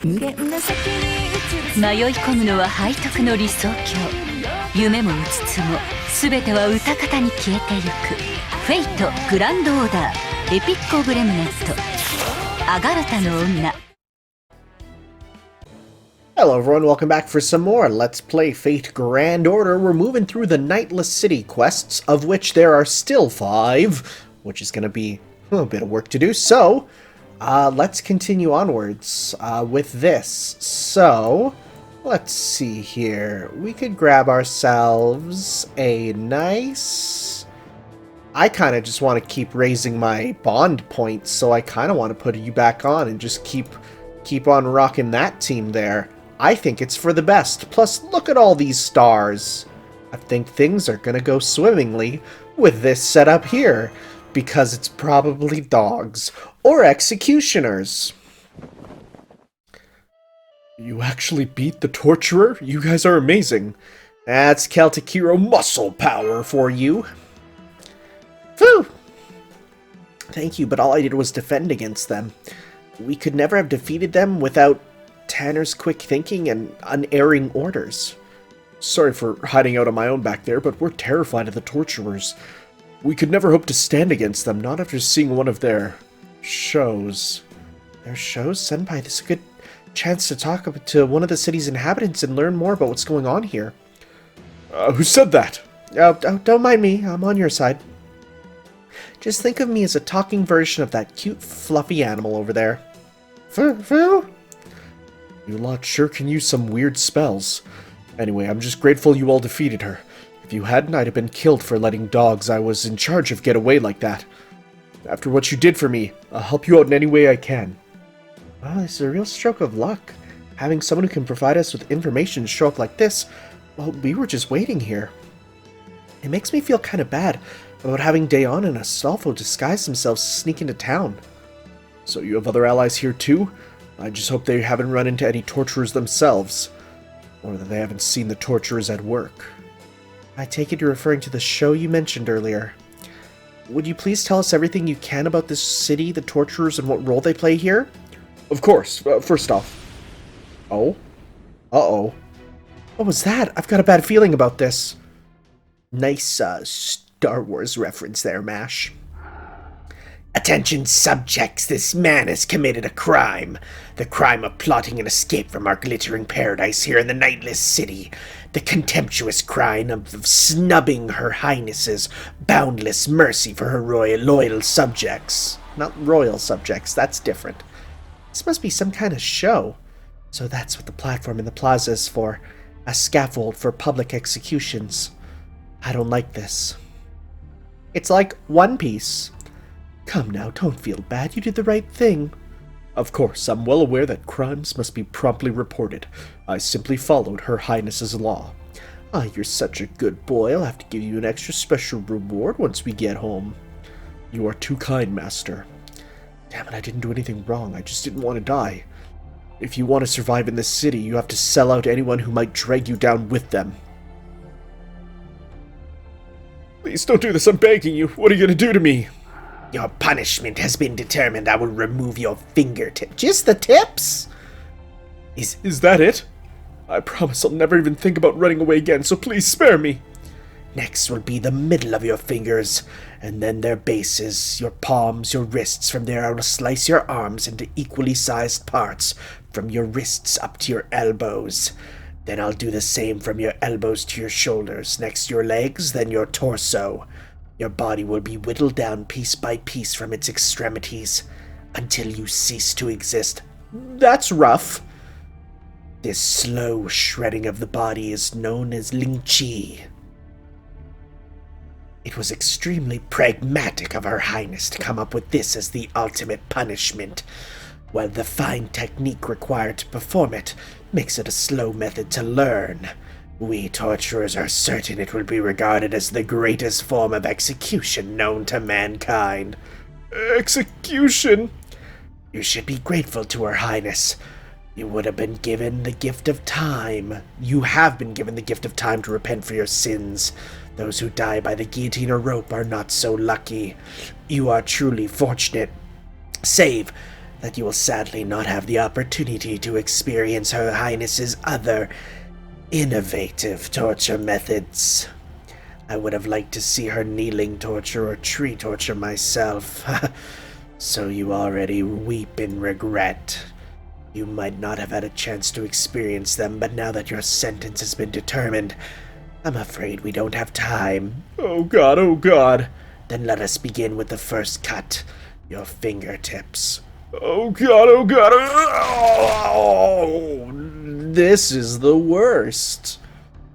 迷い込むのは背徳の理想郷。夢もうつつも全ては歌方に消えてゆく。フェイトグランドオーダーエピックオブレムネントアガルタの女。 Hello everyone, welcome back for some more Let's Play Fate Grand Order. We're moving through the Nightless City quests, of which there are still 5, which is going to be a bit of work to do. So, let's continue onwards with this. So, let's see here. We could grab ourselves a nice... I kind of just want to keep raising my bond points, so I kind of want to put you back on and just keep on rocking that team there. I think it's for the best. Plus, look at all these stars. I think things are gonna go swimmingly with this setup here, because it's probably dogs or executioners. You actually beat the torturer? You guys are amazing. That's Celtic hero muscle power for you. Phew! Thank you, but all I did was defend against them. We could never have defeated them without Tanner's quick thinking and unerring orders. Sorry for hiding out on my own back there, but we're terrified of the torturers. We could never hope to stand against them, not after seeing one of their shows. Their shows? Senpai, this is a good chance to talk to one of the city's inhabitants and learn more about what's going on here. Who said that? Don't mind me, I'm on your side. Just think of me as a talking version of that cute, fluffy animal over there. Phil? You lot sure can use some weird spells. Anyway, I'm just grateful you all defeated her. If you hadn't, I'd have been killed for letting dogs I was in charge of get away like that. After what you did for me, I'll help you out in any way I can. Wow, this is a real stroke of luck. Having someone who can provide us with information show up like this, well, we were just waiting here. It makes me feel kind of bad about having Dayon and Astolfo disguise themselves to sneak into town. So you have other allies here too? I just hope they haven't run into any torturers themselves, or that they haven't seen the torturers at work. I take it you're referring to the show you mentioned earlier. Would you please tell us everything you can about this city, the torturers, and what role they play here? Of course. First off... Oh? Uh-oh. What was that? I've got a bad feeling about this. Nice, Star Wars reference there, Mash. Attention subjects, this man has committed a crime. The crime of plotting an escape from our glittering paradise here in the Nightless City. The contemptuous crime of snubbing Her Highness's boundless mercy for her loyal subjects. Not royal subjects, that's different. This must be some kind of show. So that's what the platform in the plaza is for. A scaffold for public executions. I don't like this. It's like One Piece. Come now, don't feel bad. You did the right thing. Of course, I'm well aware that crimes must be promptly reported. I simply followed Her Highness's law. Ah, you're such a good boy. I'll have to give you an extra special reward once we get home. You are too kind, Master. Damn it, I didn't do anything wrong. I just didn't want to die. If you want to survive in this city, you have to sell out anyone who might drag you down with them. Please don't do this, I'm begging you. What are you going to do to me? Your punishment has been determined. I will remove your fingertip. Just the tips? Is that it? I promise I'll never even think about running away again, so please spare me. Next will be the middle of your fingers, and then their bases, your palms, your wrists. From there I will slice your arms into equally sized parts, from your wrists up to your elbows. Then I'll do the same from your elbows to your shoulders, next your legs, then your torso. Your body will be whittled down piece by piece from its extremities, until you cease to exist. That's rough. This slow shredding of the body is known as Ling Chi. It was extremely pragmatic of Her Highness to come up with this as the ultimate punishment, while the fine technique required to perform it makes it a slow method to learn. We torturers are certain it will be regarded as the greatest form of execution known to mankind. Execution? You should be grateful to Her Highness. You would have been given the gift of time. You have been given the gift of time to repent for your sins. Those who die by the guillotine or rope are not so lucky. You are truly fortunate. Save that you will sadly not have the opportunity to experience Her Highness's other innovative torture methods. I would have liked to see her kneeling torture or tree torture myself. So you already weep in regret. You might not have had a chance to experience them, but now that your sentence has been determined, I'm afraid we don't have time. Oh god, oh god. Then let us begin with the first cut. Your fingertips. Oh god, oh god. Oh, this is the worst.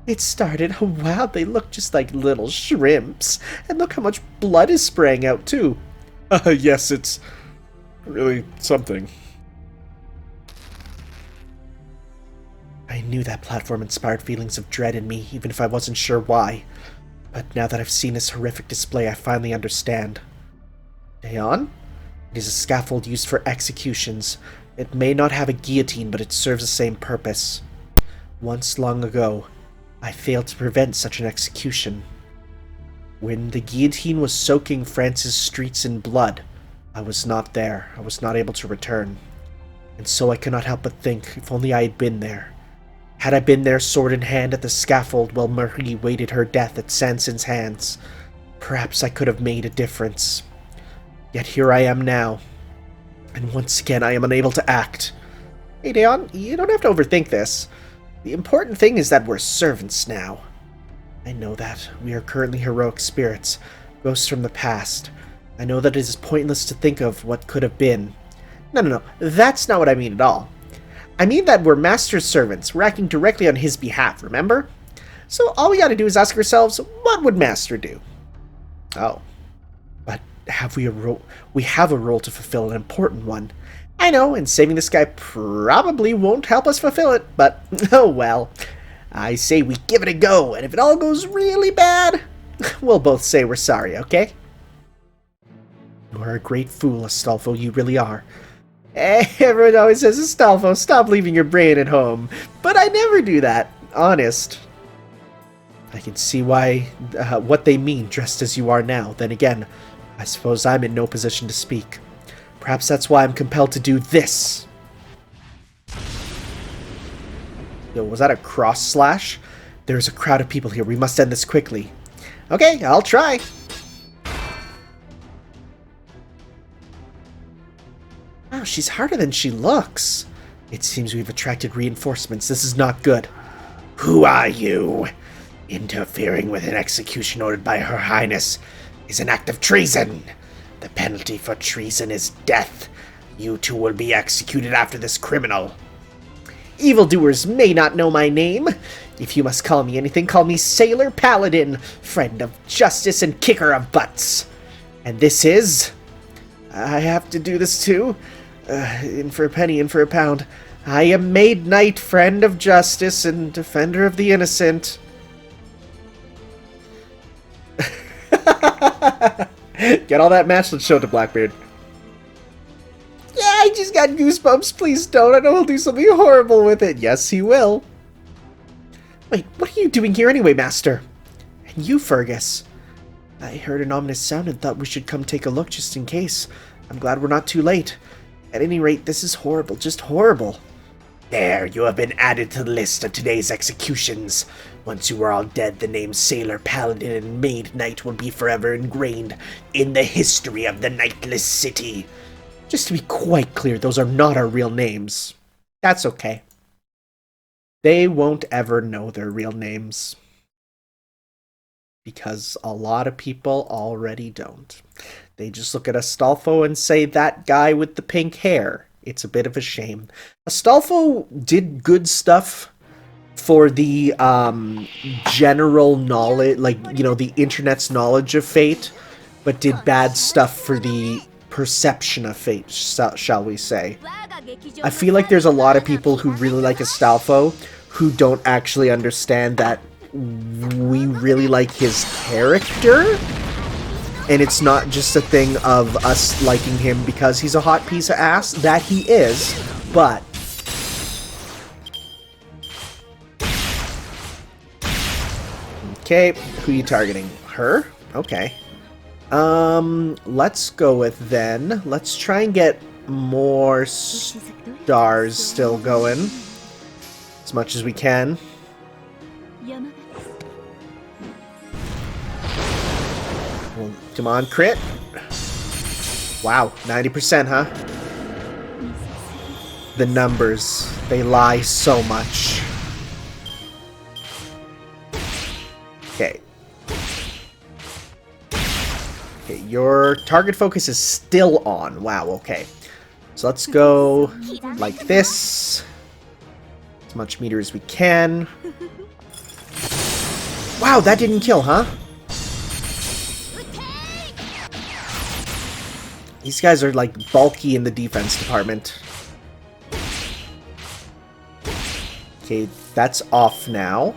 It started, oh wow, they look just like little shrimps. And look how much blood is spraying out too. Yes, it's really something. I knew that platform inspired feelings of dread in me, even if I wasn't sure why. But now that I've seen this horrific display, I finally understand. Dayon? It is a scaffold used for executions. It may not have a guillotine, but it serves the same purpose. Once long ago, I failed to prevent such an execution. When the guillotine was soaking France's streets in blood, I was not there. I was not able to return. And so I cannot help but think, if only I had been there. Had I been there sword in hand at the scaffold while Marie waited her death at Sanson's hands, perhaps I could have made a difference. Yet here I am now, and once again I am unable to act. Hey Dayon, you don't have to overthink this. The important thing is that we're servants now. I know that. We are currently heroic spirits, ghosts from the past. I know that it is pointless to think of what could have been. No, that's not what I mean at all. I mean that we're Master's servants. We're acting directly on his behalf, remember? So all we gotta do is ask ourselves, what would Master do? Oh. But have we a role? We have a role to fulfill, an important one. I know, and saving this guy probably won't help us fulfill it, but oh well. I say we give it a go, and if it all goes really bad, we'll both say we're sorry, okay? You're a great fool, Astolfo, you really are. Everyone always says, Astolfo, stop leaving your brain at home. But I never do that, honest. I can see why, what they mean, dressed as you are now. Then again, I suppose I'm in no position to speak. Perhaps that's why I'm compelled to do this. Yo, was that a cross slash? There's a crowd of people here. We must end this quickly. Okay, I'll try. Wow, she's harder than she looks. It seems we've attracted reinforcements. This is not good. Who are you? Interfering with an execution ordered by Her Highness is an act of treason. The penalty for treason is death. You two will be executed after this criminal. Evildoers may not know my name. If you must call me anything, call me Sailor Paladin, friend of justice and kicker of butts. And this is... I have to do this too? In for a penny, in for a pound. I am Maid Knight, friend of justice and defender of the innocent. Get all that match, let's show it to Blackbeard. Yeah, I just got goosebumps. Please don't. I know he'll do something horrible with it. Yes, he will. Wait, what are you doing here anyway, Master? And you, Fergus? I heard an ominous sound and thought we should come take a look just in case. I'm glad we're not too late. At any rate, this is horrible, just horrible. There, you have been added to the list of today's executions. Once you are all dead, the names Sailor Paladin and Maid Knight will be forever ingrained in the history of the Nightless City. Just to be quite clear, those are not our real names. That's okay. They won't ever know their real names. Because a lot of people already don't. They just look at Astolfo and say, that guy with the pink hair. It's a bit of a shame. Astolfo did good stuff for the general knowledge, like, you know, the internet's knowledge of fate, but did bad stuff for the perception of fate, shall we say. I feel like there's a lot of people who really like Astolfo who don't actually understand that we really like his character, and it's not just a thing of us liking him because he's a hot piece of ass. That he is, but okay, who are you targeting? Her? Okay. Let's go with then. Let's try and get more stars still going. As much as we can. Well, come on, crit. Wow, 90%, huh? The numbers, they lie so much. Okay. Okay, your target focus is still on. Wow, okay. So let's go like this. As much meter as we can. Wow, that didn't kill, huh? These guys are like bulky in the defense department. Okay, that's off now.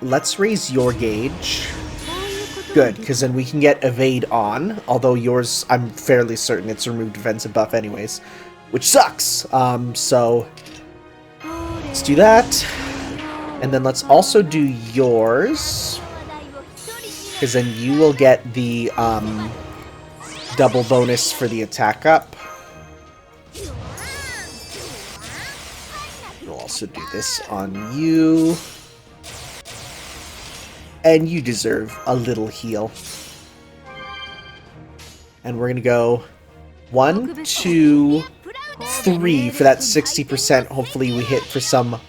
Let's raise your gauge. Good, because then we can get evade on. Although yours, I'm fairly certain it's removed defensive buff anyways. Which sucks! So let's do that. And then let's also do yours. Because then you will get the double bonus for the attack up. We'll also do this on you. And you deserve a little heal. And we're gonna go 1, 2, 3 for that 60%. Hopefully we hit for some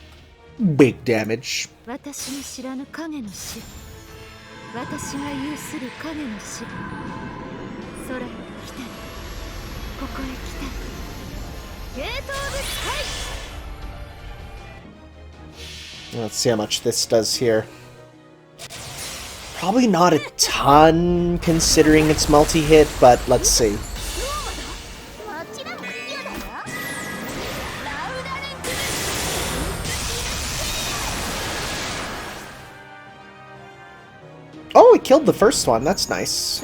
big damage. Let's see how much this does here. Probably not a ton, considering it's multi-hit, but let's see. Oh, it killed the first one. That's nice.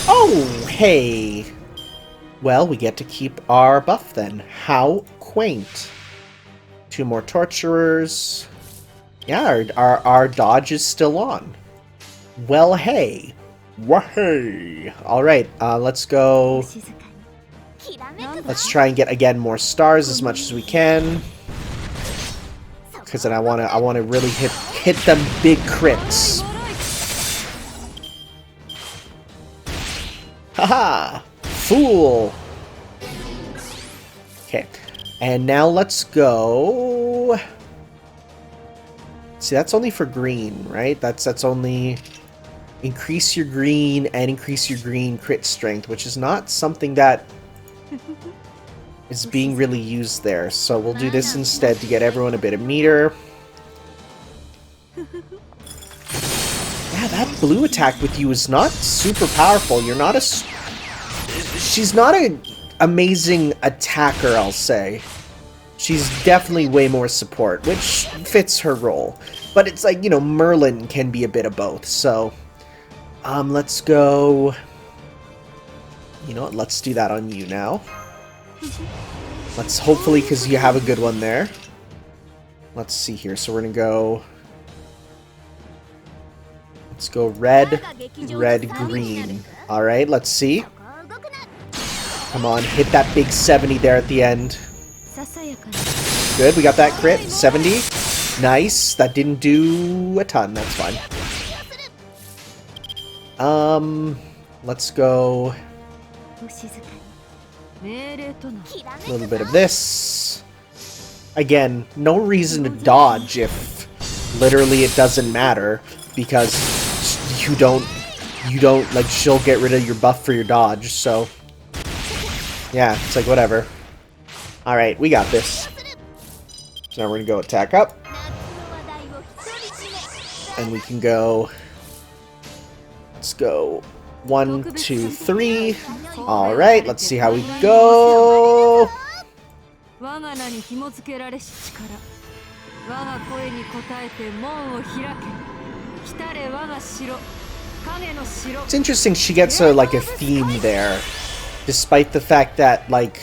Oh, hey. Well, we get to keep our buff then. How quaint. 2 more torturers. Yeah, our dodge is still on. Well, hey. Wahey. Alright, let's go. Let's try and get, again, more stars as much as we can. Because then I wanna really hit them big crits. Haha! Fool! Okay. And now let's go. See, that's only for green, right? That's only increase your green and increase your green crit strength, which is not something that is being really used there. So we'll do this instead to get everyone a bit of meter. Yeah, that blue attack with you is not super powerful. You're not a... She's not an amazing attacker, I'll say. She's definitely way more support, which fits her role. But it's like, you know, Merlin can be a bit of both, so... let's go... You know what, let's do that on you now. Let's hopefully, because you have a good one there. Let's see here, so we're gonna go... Let's go red, red, green. Alright, let's see. Come on, hit that big 70 there at the end. Good, we got that crit. 70. Nice. That didn't do a ton. That's fine. Let's go... A little bit of this. Again, no reason to dodge if literally it doesn't matter. Because you don't, like, she'll get rid of your buff for your dodge, so... Yeah, it's like, whatever. Alright, we got this. So now we're gonna go attack up. And we can go... Let's go... 1, 2, 3. Alright, let's see how we go. It's interesting she gets like a theme there. Despite the fact that, like,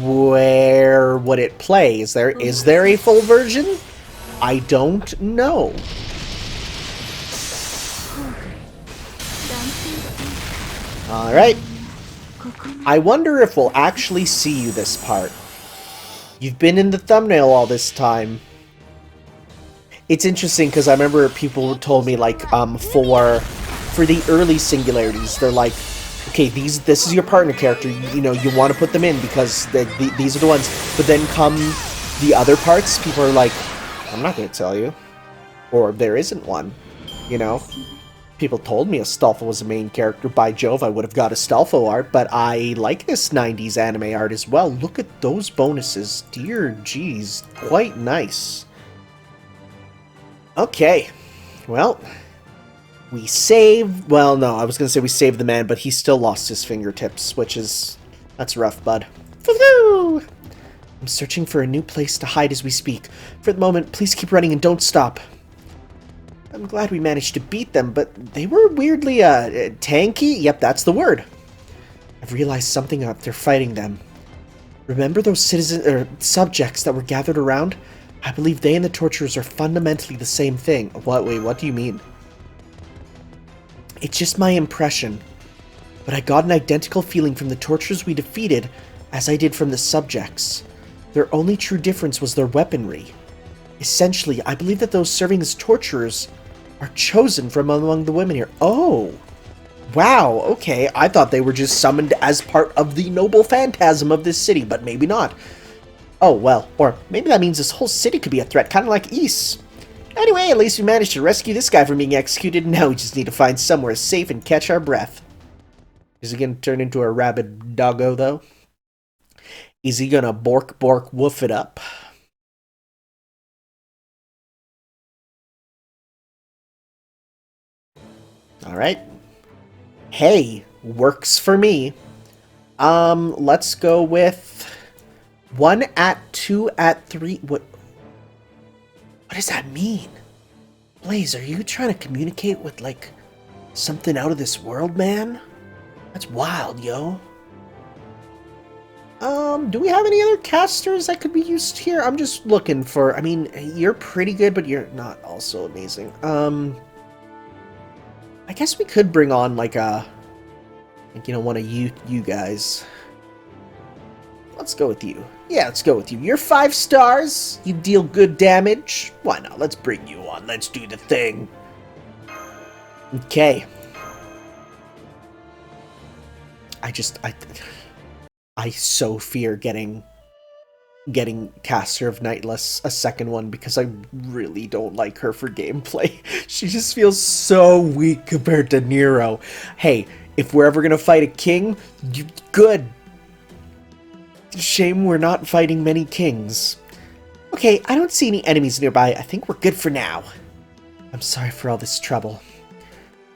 where would it play? Is there a full version? I don't know. Alright. I wonder if we'll actually see you this part. You've been in the thumbnail all this time. It's interesting because I remember people told me, like, for the early singularities, they're like, okay, this is your partner character, you know, you want to put them in because these are the ones. But then come the other parts, people are like, I'm not going to tell you. Or there isn't one, you know? People told me Astolfo was a main character. By Jove, I would have got Astolfo art, but I like this 90s anime art as well. Look at those bonuses. Dear jeez, quite nice. Okay, well, we saved... Well, no, I was going to say we saved the man, but he still lost his fingertips, which is... That's rough, bud. Woohoo! I'm searching for a new place to hide as we speak. For the moment, please keep running and don't stop. I'm glad we managed to beat them, but they were weirdly, tanky? Yep, that's the word. I've realized something after fighting them. Remember those subjects that were gathered around? I believe they and the torturers are fundamentally the same thing. Wait, what do you mean? It's just my impression. But I got an identical feeling from the torturers we defeated as I did from the subjects. Their only true difference was their weaponry. Essentially, I believe that those serving as torturers are chosen from among the women here. Oh! Wow, okay. I thought they were just summoned as part of the noble phantasm of this city, but maybe not. Oh, well, or maybe that means this whole city could be a threat, kind of like Ys. Anyway, at least we managed to rescue this guy from being executed, now we just need to find somewhere safe and catch our breath. Is he gonna turn into a rabid doggo, though? Is he gonna bork, bork, woof it up? Alright. Hey, works for me. Let's go with 1 at 2 at 3. What does that mean? Blaze, are you trying to communicate with, like, something out of this world, man? That's wild, yo. Do we have any other casters that could be used here? I'm just looking for... I mean, you're pretty good, but you're not also amazing. I guess we could bring on, like, one of you guys. Let's go with you. Yeah, let's go with you. You're 5 stars. You deal good damage. Why not? Let's bring you on. Let's do the thing. Okay. I so fear getting Caster of Nightless a second one because I really don't like her for gameplay. She just feels so weak compared to Nero. Hey, if we're ever gonna fight a king, good. Shame we're not fighting many kings. Okay, I don't see any enemies nearby. I think we're good for now. I'm sorry for all this trouble.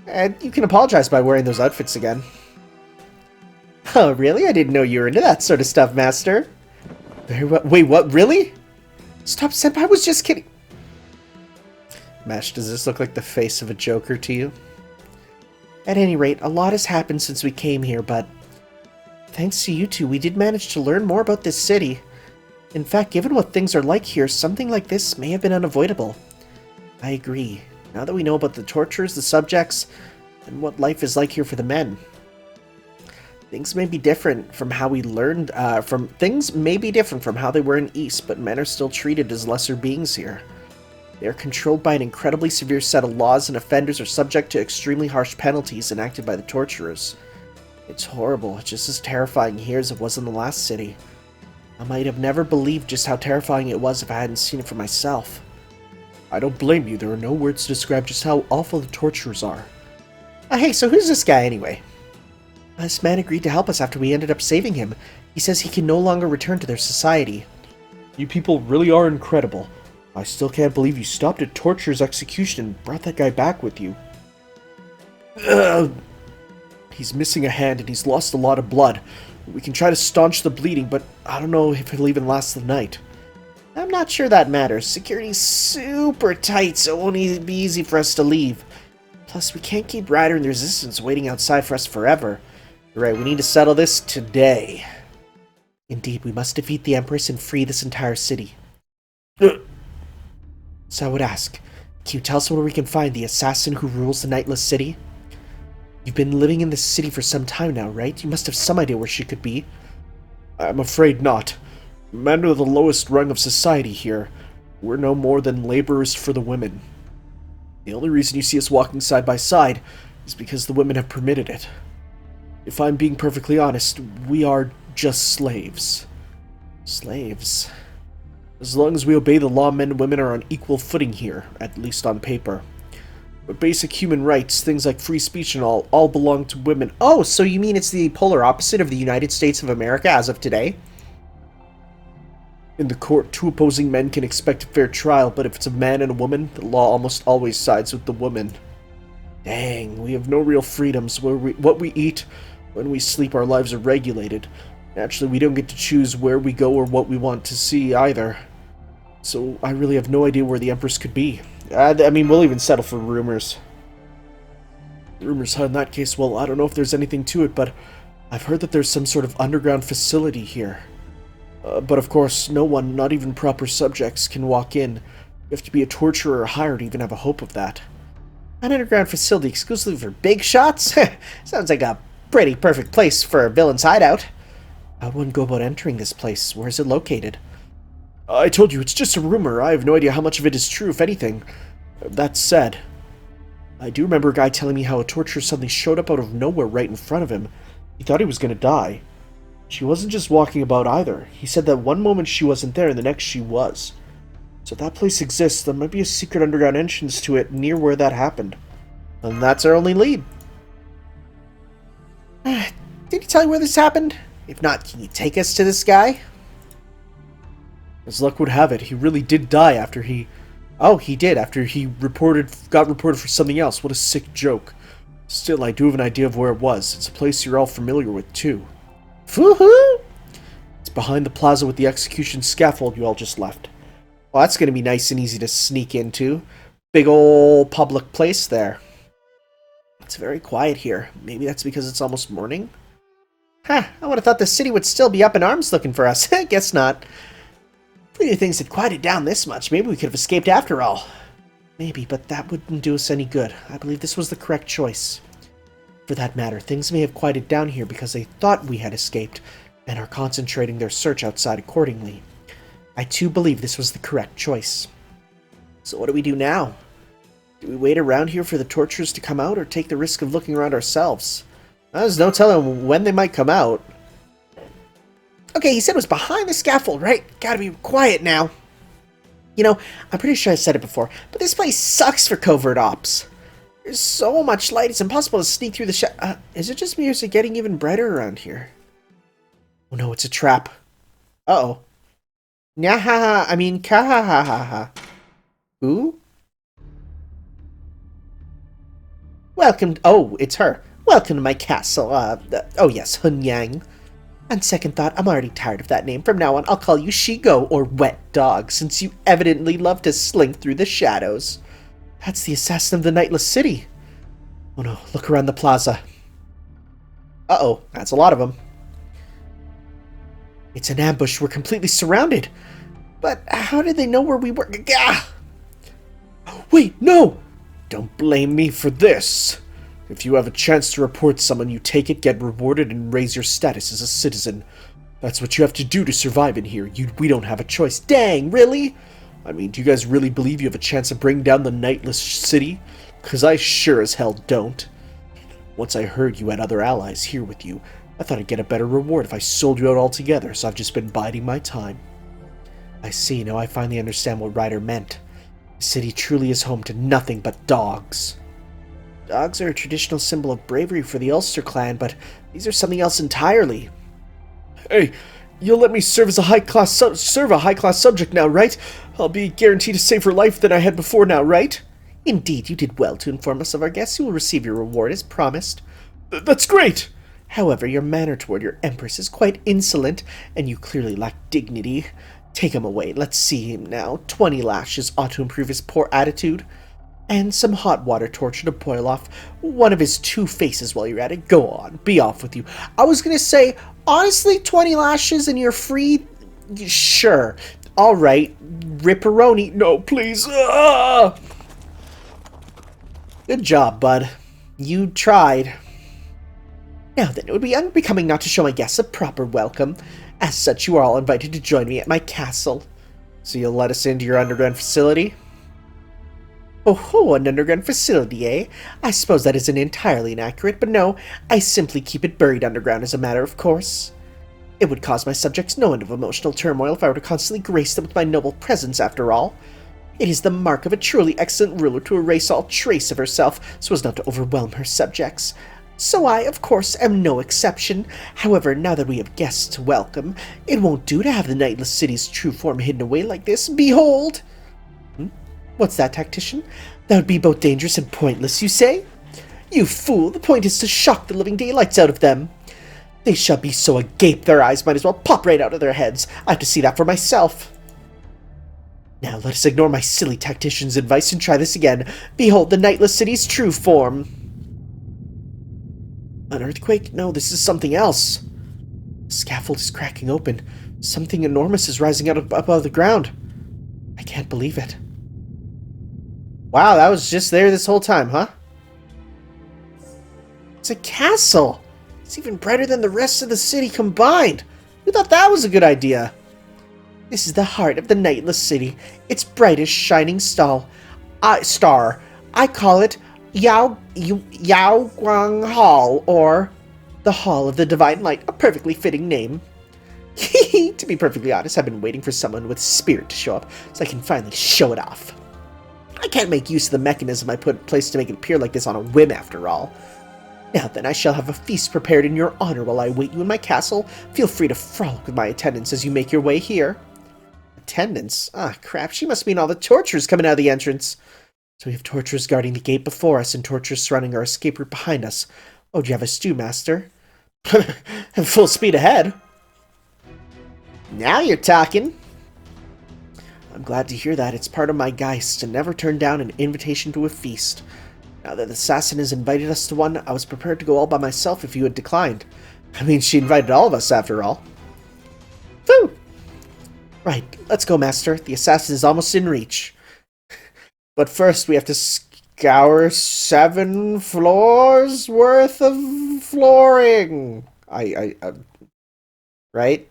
And you can apologize by wearing those outfits again. Oh, really? I didn't know you were into that sort of stuff, Master. Very well. Wait, what? Really? Stop, Senpai, I was just kidding. Mesh, does this look like the face of a Joker to you? At any rate, a lot has happened since we came here, but thanks to you two, we did manage to learn more about this city. In fact, given what things are like here, something like this may have been unavoidable. I agree. Now that we know about the tortures, the subjects, and what life is like here for the men. Things may be different from how we learned, things may be different from how they were in Ys, but men are still treated as lesser beings here. They are controlled by an incredibly severe set of laws, and offenders are subject to extremely harsh penalties enacted by the torturers. It's horrible, just as terrifying here as it was in the last city. I might have never believed just how terrifying it was if I hadn't seen it for myself. I don't blame you, there are no words to describe just how awful the torturers are. Hey, so who's this guy anyway? This man agreed to help us after we ended up saving him. He says he can no longer return to their society. You people really are incredible. I still can't believe you stopped a torturer's execution and brought that guy back with you. He's missing a hand and he's lost a lot of blood. We can try to staunch the bleeding, but I don't know if he'll even last the night. I'm not sure that matters. Security's super tight, so it won't be easy for us to leave. Plus, we can't keep Ryder and the Resistance waiting outside for us forever. You're right, we need to settle this today. Indeed, we must defeat the Empress and free this entire city. So I would ask, can you tell us where we can find the assassin who rules the Nightless City? You've been living in this city for some time now, right? You must have some idea where she could be. I'm afraid not. Men are the lowest rung of society here. We're no more than laborers for the women. The only reason you see us walking side by side is because the women have permitted it. If I'm being perfectly honest, we are just slaves. Slaves. As long as we obey the law, men and women are on equal footing here, at least on paper. But basic human rights, things like free speech and all belong to women. Oh, so you mean it's the polar opposite of the United States of America as of today? In the court, two opposing men can expect a fair trial, but if it's a man and a woman, the law almost always sides with the woman. Dang, we have no real freedoms. What we eat, when we sleep, our lives are regulated. Naturally, we don't get to choose where we go or what we want to see either. So I really have no idea where the Empress could be. I mean, we'll even settle for rumors. Rumors, huh? In that case, well, I don't know if there's anything to it, but I've heard that there's some sort of underground facility here. But of course, no one, not even proper subjects, can walk in. You have to be a torturer or higher to even have a hope of that. An underground facility exclusively for big shots? Sounds like a pretty perfect place for a villain's hideout. How would one go about entering this place? Where is it located? I told you, it's just a rumor. I have no idea how much of it is true, if anything. That said, I do remember a guy telling me how a torturer suddenly showed up out of nowhere right in front of him. He thought he was going to die. She wasn't just walking about either. He said that one moment she wasn't there and the next she was. So if that place exists, there might be a secret underground entrance to it near where that happened. And that's our only lead. Did he tell you where this happened? If not, can you take us to this guy? As luck would have it, he really did die after he... Oh, he did, after he got reported for something else. What a sick joke. Still, I do have an idea of where it was. It's a place you're all familiar with, too. Woohoo! It's behind the plaza with the execution scaffold you all just left. Well, that's going to be nice and easy to sneak into. Big ol' public place there. It's very quiet here. Maybe that's because it's almost morning? Huh, I would have thought the city would still be up in arms looking for us. Guess not. If we knew things had quieted down this much, maybe we could have escaped after all. Maybe, but that wouldn't do us any good. I believe this was the correct choice. For that matter, things may have quieted down here because they thought we had escaped and are concentrating their search outside accordingly. I too believe this was the correct choice. So what do we do now? Do we wait around here for the torturers to come out or take the risk of looking around ourselves? There's no telling when they might come out. Okay, he said it was behind the scaffold, right? Gotta be quiet now. You know, I'm pretty sure I said it before, but this place sucks for covert ops. There's so much light, it's impossible to sneak through the is it just me or is it getting even brighter around here? Oh no, it's a trap. Uh-oh. Nyahaha, I mean kahahaha. Who? Welcome, oh, it's her. Welcome to my castle, oh yes, Huwang. On second thought, I'm already tired of that name. From now on, I'll call you She-Go or Wet Dog, since you evidently love to slink through the shadows. That's the assassin of the Nightless City. Oh no, look around the plaza. Uh-oh, that's a lot of them. It's an ambush, we're completely surrounded. But how did they know where we were? Gah! Wait, no! Don't blame me for this. If you have a chance to report someone, you take it, get rewarded, and raise your status as a citizen. That's what you have to do to survive in here. We don't have a choice. Dang, really? I mean, do you guys really believe you have a chance to bring down the Nightless City? 'Cause I sure as hell don't. Once I heard you had other allies here with you, I thought I'd get a better reward if I sold you out altogether, so I've just been biding my time. I see, now I finally understand what Ryder meant. The city truly is home to nothing but dogs. Dogs are a traditional symbol of bravery for the Ulster clan, but these are something else entirely. Hey, you'll let me serve as a high-class subject now, right? I'll be guaranteed a safer life than I had before now, right? Indeed, you did well to inform us of our guests. You will receive your reward as promised. That's great! However, your manner toward your Empress is quite insolent, and you clearly lack dignity. Take him away. Let's see him now. 20 lashes ought to improve his poor attitude. And some hot water torture to boil off one of his two faces while you're at it. Go on. Be off with you. I was gonna say, honestly, 20 lashes and you're free? Sure. Alright. Ripperoni. No, please. Good job, bud. You tried. Now then, it would be unbecoming not to show my guests a proper welcome. As such, you are all invited to join me at my castle. So you'll let us into your underground facility? Oh ho, an underground facility, eh? I suppose that isn't entirely inaccurate, but no, I simply keep it buried underground as a matter of course. It would cause my subjects no end of emotional turmoil if I were to constantly grace them with my noble presence, after all. It is the mark of a truly excellent ruler to erase all trace of herself so as not to overwhelm her subjects. So I, of course, am no exception. However, now that we have guests to welcome, it won't do to have the Nightless City's true form hidden away like this. Behold! What's that, tactician? That would be both dangerous and pointless, you say? You fool, the point is to shock the living daylights out of them. They shall be so agape their eyes might as well pop right out of their heads. I have to see that for myself. Now let us ignore my silly tactician's advice and try this again. Behold the Nightless City's true form. An earthquake? No, this is something else. The scaffold is cracking open. Something enormous is rising out above the ground. I can't believe it. Wow, that was just there this whole time, huh? It's a castle! It's even brighter than the rest of the city combined! Who thought that was a good idea? This is the heart of the Nightless City, its brightest shining star. I call it Huwang Hall, or the Hall of the Divine Light, a perfectly fitting name. To be perfectly honest, I've been waiting for someone with spirit to show up, so I can finally show it off. I can't make use of the mechanism I put in place to make it appear like this on a whim, after all. Now then, I shall have a feast prepared in your honor while I await you in my castle. Feel free to frolic with my attendants as you make your way here. Attendants? Ah, crap, she must mean all the torturers coming out of the entrance. So we have torturers guarding the gate before us and torturers surrounding our escape route behind us. Oh, do you have a stew, master? Full speed ahead. Now you're talking. I'm glad to hear that. It's part of my geist to never turn down an invitation to a feast. Now that the assassin has invited us to one, I was prepared to go all by myself if you had declined. I mean, she invited all of us, after all. Whew! Right, let's go, master. The assassin is almost in reach. But first, we have to scour 7 floors worth of flooring. Right? Right?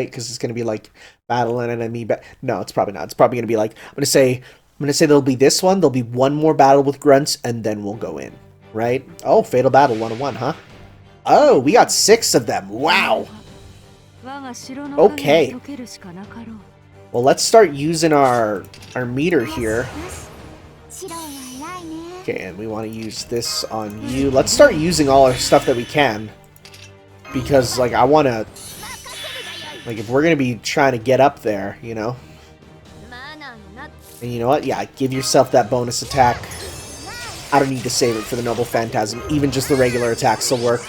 Because it's going to be like battle an enemy. No, it's probably not. It's probably going to be like, I'm going to say there'll be this one. There'll be one more battle with grunts, and then we'll go in. Right? Oh, Fatal Battle 101, huh? Oh, we got 6 of them. Wow. Okay. Well, let's start using our meter here. Okay, and we want to use this on you. Let's start using all our stuff that we can. Because, like, I want to... Like, if we're going to be trying to get up there, you know? And you know what? Yeah, give yourself that bonus attack. I don't need to save it for the Noble Phantasm. Even just the regular attacks will work.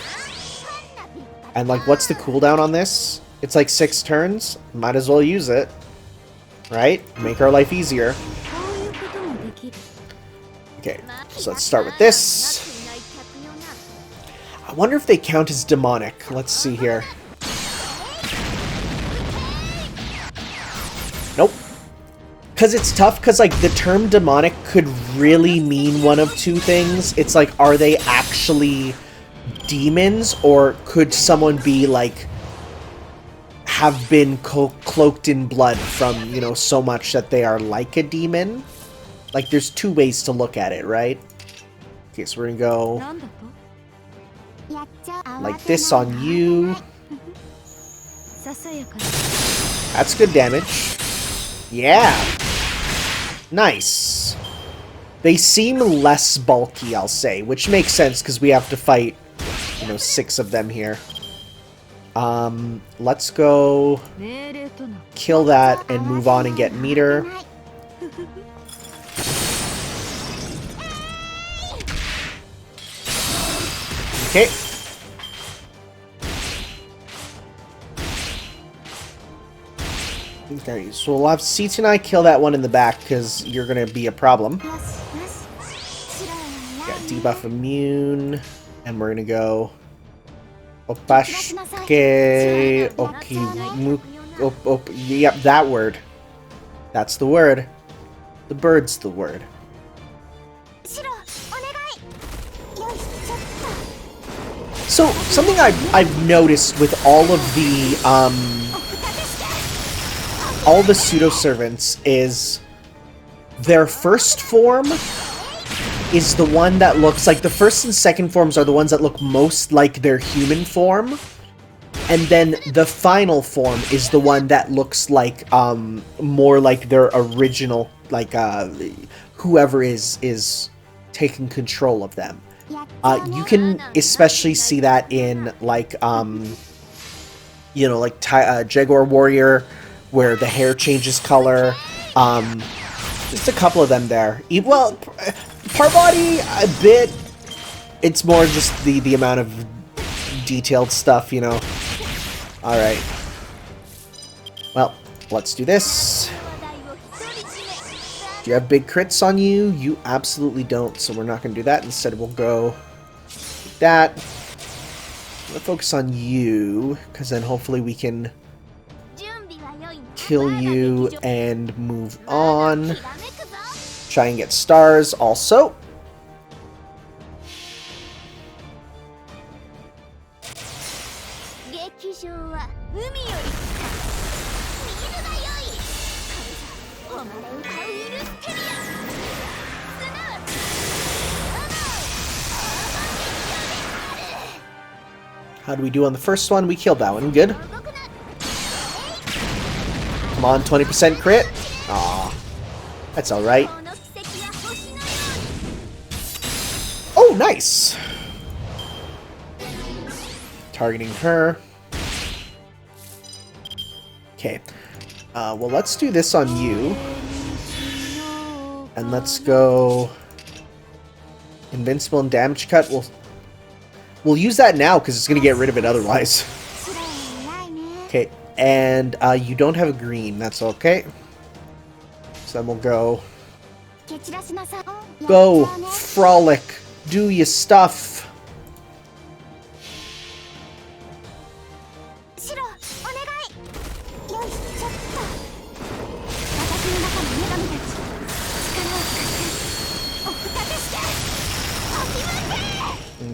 And, like, what's the cooldown on this? It's like 6 turns. Might as well use it. Right? Make our life easier. Okay, so let's start with this. I wonder if they count as demonic. Let's see here. Nope. Because it's tough, because, like, the term demonic could really mean one of 2 things. It's like, are they actually demons, or could someone be, like, have been cloaked in blood from, you know, so much that they are like a demon? Like, there's 2 ways to look at it, right? Okay, so we're gonna go like this on you. That's good damage. Yeah! Nice. They seem less bulky, I'll say, which makes sense because we have to fight, you know, 6 of them here. Let's go kill that and move on and get Meteor. Okay. Okay, so we'll have Seat and I kill that one in the back because you're going to be a problem. Got debuff immune, and we're going to go Opashke yep, that word. That's the word. The bird's the word. So, something I've noticed with all the pseudo-servants is their first form is the one that looks like... The first and second forms are the ones that look most like their human form. And then the final form is the one that looks like, more like their original, like, whoever is taking control of them. You can especially see that in, like, you know, like Jaguar Warrior, where the hair changes color. Just a couple of them there. Well, Parvati, a bit. It's more just the amount of detailed stuff, you know. Alright. Well, let's do this. Do you have big crits on you? You absolutely don't, so we're not going to do that. Instead, we'll go like that. I'm going to focus on you, because then hopefully we can kill you and move on. Try and get stars also. How do we do on the first one? We killed that one. Good. Come on, 20% crit. Aw. That's alright. Oh, nice! Targeting her. Okay. Well, let's do this on you. And let's go... Invincible and damage cut. We'll use that now, because it's going to get rid of it otherwise. Okay, and you don't have a green. That's okay. So then we'll go... Go! Frolic! Do your stuff!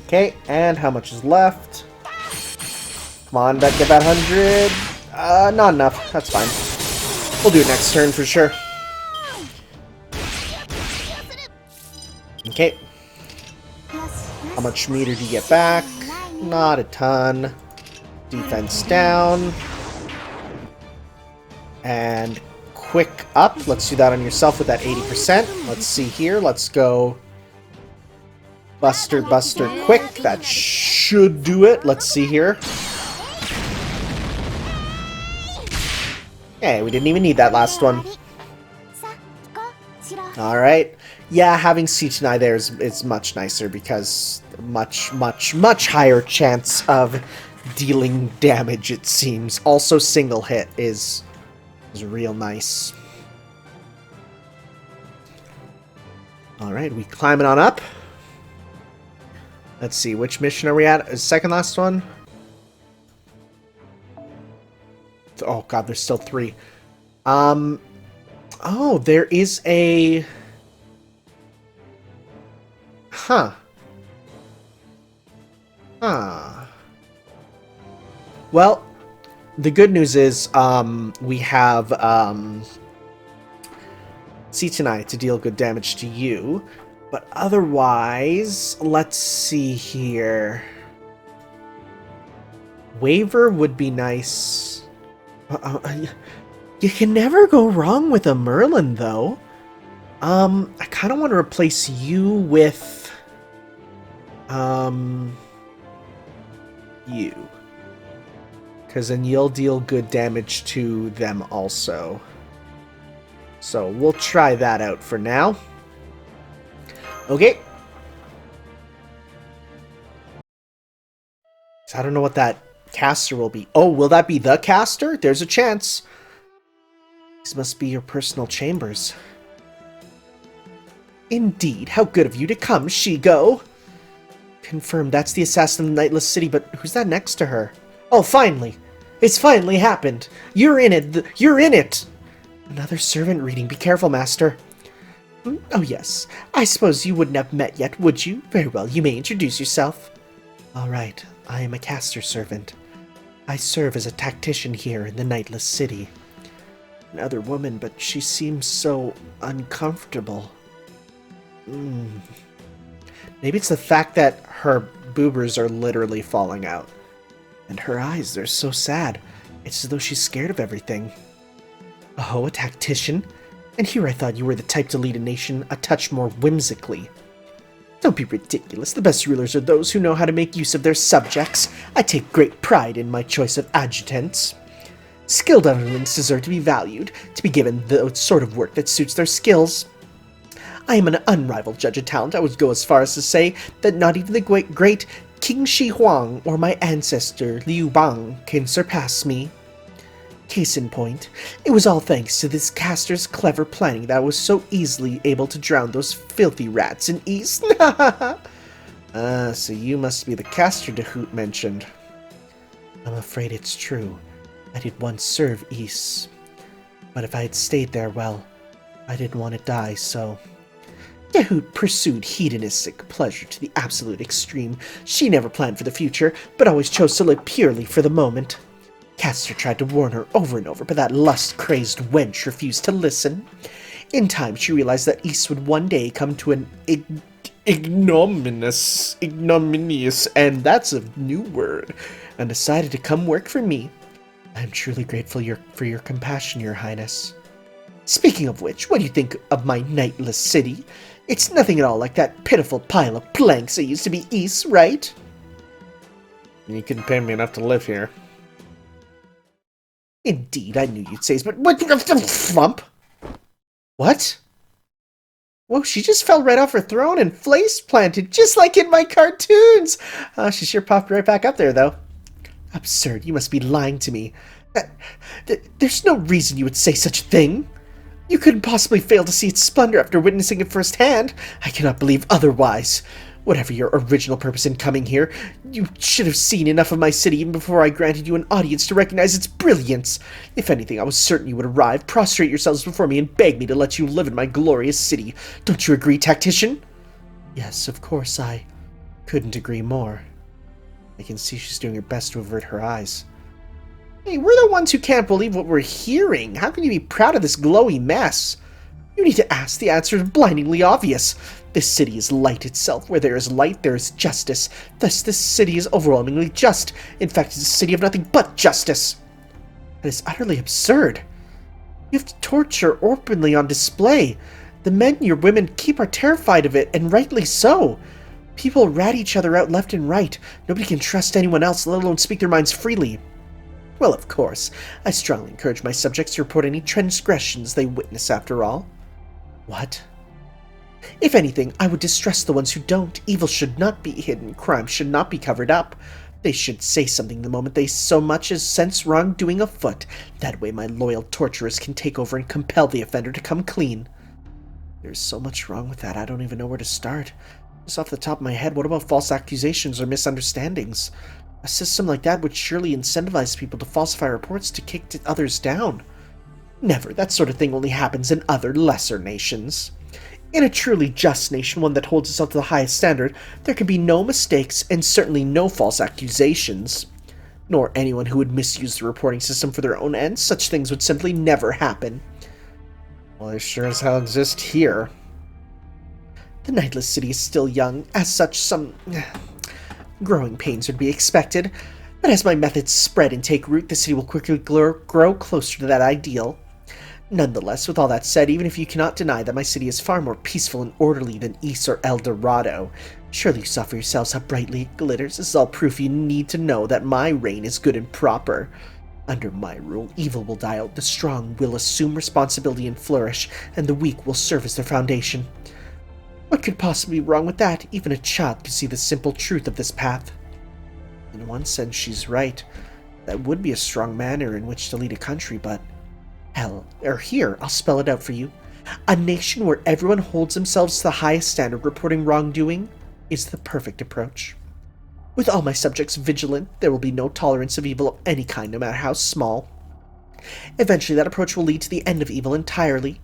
Okay, and how much is left? Come on, get that 100. Not enough. That's fine. We'll do it next turn for sure. Okay. How much meter do you get back? Not a ton. Defense down. And quick up. Let's do that on yourself with that 80%. Let's see here. Let's go... Buster, Buster, quick. That should do it. Let's see here. Hey, we didn't even need that last one. Alright. Yeah, having C2I there is much nicer because much higher chance of dealing damage, it seems. Also, single hit is real nice. Alright, we climbing on up. Let's see, which mission are we at? Second last one? Oh god, there's still 3. Oh, there is a... Huh. Well, the good news is, we have, C2I to deal good damage to you. But otherwise, let's see here. Waver would be nice. You can never go wrong with a Merlin, though. I kind of want to replace you with... you. Because then you'll deal good damage to them also. So we'll try that out for now. Okay. So I don't know what that caster will be. Oh, will that be the caster? There's a chance. These must be your personal chambers. Indeed. How good of you to come, Shigo. Confirmed. That's the assassin of Nightless City, but who's that next to her? Oh, finally. It's finally happened. You're in it. You're in it. Another servant reading. Be careful, master. Oh, yes. I suppose you wouldn't have met yet, would you? Very well, you may introduce yourself. All right, I am a caster servant. I serve as a tactician here in the Nightless City. Another woman, but she seems so uncomfortable. Maybe it's the fact that her boobers are literally falling out. And her eyes, they're so sad. It's as though she's scared of everything. Oh, a tactician? And here I thought you were the type to lead a nation a touch more whimsically. Don't be ridiculous. The best rulers are those who know how to make use of their subjects. I take great pride in my choice of adjutants. Skilled underlings deserve to be valued, to be given the sort of work that suits their skills. I am an unrivaled judge of talent. I would go as far as to say that not even the great King Shi Huwang or my ancestor Liu Bang can surpass me. Case in point, it was all thanks to this caster's clever planning that I was so easily able to drown those filthy rats in East. So you must be the caster Dahoot mentioned. I'm afraid it's true. I did once serve East. But if I had stayed there, well, I didn't want to die, so... Dahoot pursued hedonistic pleasure to the absolute extreme. She never planned for the future, but always chose to live purely for the moment. Caster tried to warn her over and over, but that lust-crazed wench refused to listen. In time, she realized that East would one day come to an ignominious, and that's a new word, and decided to come work for me. I am truly grateful for your compassion, Your Highness. Speaking of which, what do you think of my Nightless City? It's nothing at all like that pitiful pile of planks that used to be East, right? You couldn't pay me enough to live here. Indeed, I knew you'd say so, but what the flump? What? Whoa, she just fell right off her throne and face planted, just like in my cartoons! She sure popped right back up there, though. Absurd, you must be lying to me. There's no reason you would say such a thing. You couldn't possibly fail to see its splendor after witnessing it firsthand. I cannot believe otherwise. Whatever your original purpose in coming here, you should have seen enough of my city even before I granted you an audience to recognize its brilliance. If anything, I was certain you would arrive, prostrate yourselves before me, and beg me to let you live in my glorious city. Don't you agree, tactician? Yes, of course, I couldn't agree more. I can see she's doing her best to avert her eyes. Hey, we're the ones who can't believe what we're hearing. How can you be proud of this glowy mess? You need to ask. The answer is blindingly obvious. This city is light itself. Where there is light, there is justice. Thus, this city is overwhelmingly just. In fact, it's a city of nothing but justice. That is utterly absurd. You have torture openly on display. The men your women keep are terrified of it, and rightly so. People rat each other out left and right. Nobody can trust anyone else, let alone speak their minds freely. Well, of course, I strongly encourage my subjects to report any transgressions they witness after all. What? If anything, I would distress the ones who don't. Evil should not be hidden. Crime should not be covered up. They should say something the moment they so much as sense wrongdoing afoot. That way my loyal torturers can take over and compel the offender to come clean. There's so much wrong with that, I don't even know where to start. Just off the top of my head, what about false accusations or misunderstandings? A system like that would surely incentivize people to falsify reports to kick others down. Never. That sort of thing only happens in other lesser nations. In a truly just nation, one that holds itself to the highest standard, there can be no mistakes and certainly no false accusations. Nor anyone who would misuse the reporting system for their own ends. Such things would simply never happen. Well, they sure as hell exist here. The Nightless City is still young. As such, some growing pains would be expected. But as my methods spread and take root, the city will quickly grow closer to that ideal. Nonetheless, with all that said, even if you cannot deny that my city is far more peaceful and orderly than East or El Dorado, surely you saw for yourselves how brightly it glitters. This is all proof you need to know that my reign is good and proper. Under my rule, evil will die out, the strong will assume responsibility and flourish, and the weak will serve as their foundation. What could possibly be wrong with that? Even a child can see the simple truth of this path. In one sense, she's right. That would be a strong manner in which to lead a country, but... here, I'll spell it out for you. A nation where everyone holds themselves to the highest standard reporting wrongdoing is the perfect approach. With all my subjects vigilant, there will be no tolerance of evil of any kind, no matter how small. Eventually, that approach will lead to the end of evil entirely.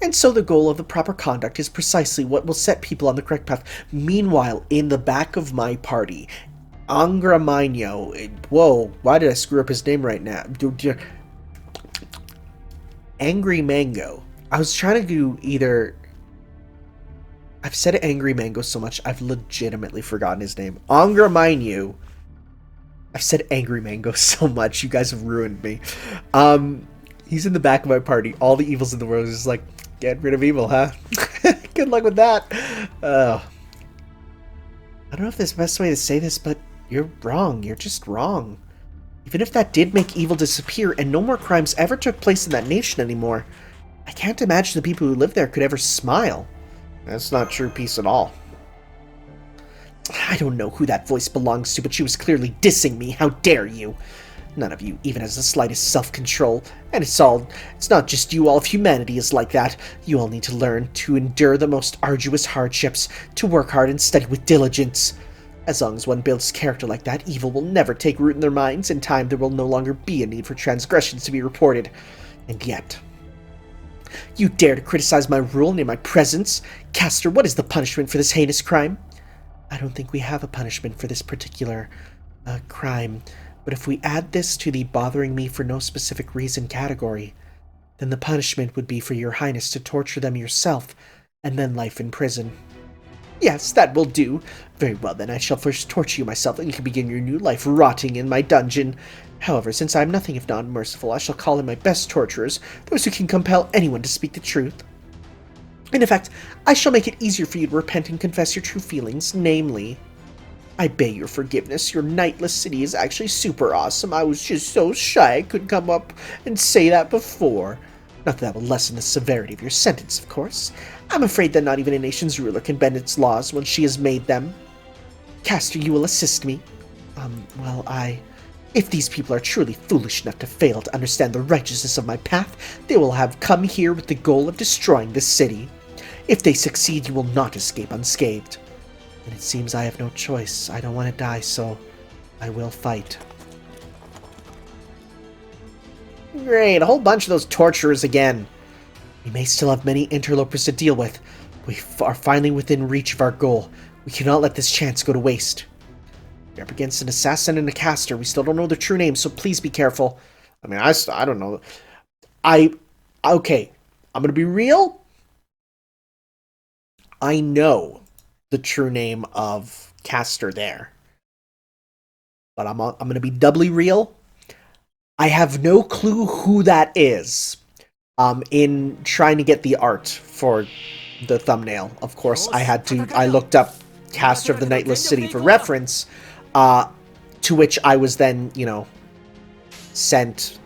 And so the goal of the proper conduct is precisely what will set people on the correct path. Meanwhile, in the back of my party, Angramino. Whoa, why did I screw up his name right now? Angry Mango. I was trying to do either... I've said Angry Mango so much, I've legitimately forgotten his name. Angramino. I've said Angry Mango so much, you guys have ruined me. He's in the back of my party. All the evils in the world is just like, get rid of evil, huh? Good luck with that. I don't know if there's the best way to say this, but you're wrong. You're just wrong. Even if that did make evil disappear and no more crimes ever took place in that nation anymore, I can't imagine the people who live there could ever smile. That's not true peace at all. I don't know who that voice belongs to, but she was clearly dissing me. How dare you? None of you even has the slightest self-control. And it's not just you, all of humanity is like that. You all need to learn to endure the most arduous hardships, to work hard and study with diligence. As long as one builds character like that, evil will never take root in their minds. In time, there will no longer be a need for transgressions to be reported. And yet... You dare to criticize my rule and in my presence? Castor, what is the punishment for this heinous crime? I don't think we have a punishment for this particular crime, but if we add this to the bothering me for no specific reason category, then the punishment would be for your highness to torture them yourself, and then life in prison. Yes, that will do. Very well then, I shall first torture you myself, and you can begin your new life rotting in my dungeon. However, since I am nothing if not merciful, I shall call in my best torturers, those who can compel anyone to speak the truth. And in fact, I shall make it easier for you to repent and confess your true feelings, namely... I beg your forgiveness, your Nightless City is actually super awesome. I was just so shy I couldn't come up and say that before. Not that will lessen the severity of your sentence, of course. I'm afraid that not even a nation's ruler can bend its laws when she has made them. Castor, you will assist me. If these people are truly foolish enough to fail to understand the righteousness of my path, they will have come here with the goal of destroying this city. If they succeed, you will not escape unscathed. And it seems I have no choice. I don't want to die, so I will fight. Great, a whole bunch of those torturers again. We may still have many interlopers to deal with. We are finally within reach of our goal. We cannot let this chance go to waste. We're up against an assassin and a caster. We still don't know their true names, so please be careful. I mean, I don't know. Okay, I'm gonna be real. I know the true name of caster there. But I'm gonna be doubly real. I have no clue who that is. In trying to get the art for the thumbnail, of course, I looked up caster of the Nightless City for reference, to which I was then, sent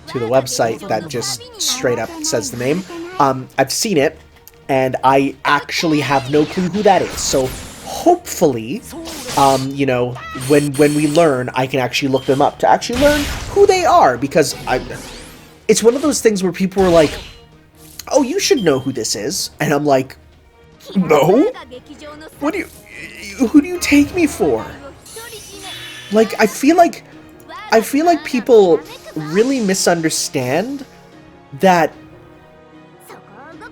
to the website that just straight up says the name. I've seen it, and I actually have no clue who that is. So hopefully, when we learn, I can actually look them up to actually learn who they are, because it's one of those things where people were like, oh, you should know who this is. And I'm like, no? Who do you take me for? Like, I feel like people really misunderstand that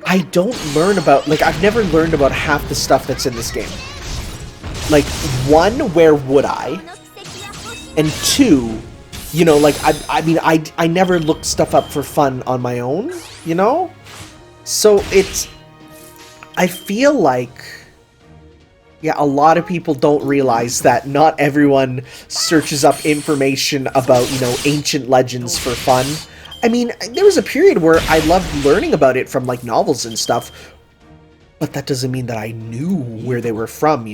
I don't learn about, I've never learned about half the stuff that's in this game. Like, one, where would I? And two, I never look stuff up for fun on my own, So I feel like, a lot of people don't realize that not everyone searches up information about, ancient legends for fun. I mean, there was a period where I loved learning about it from, novels and stuff, but that doesn't mean that I knew where they were from,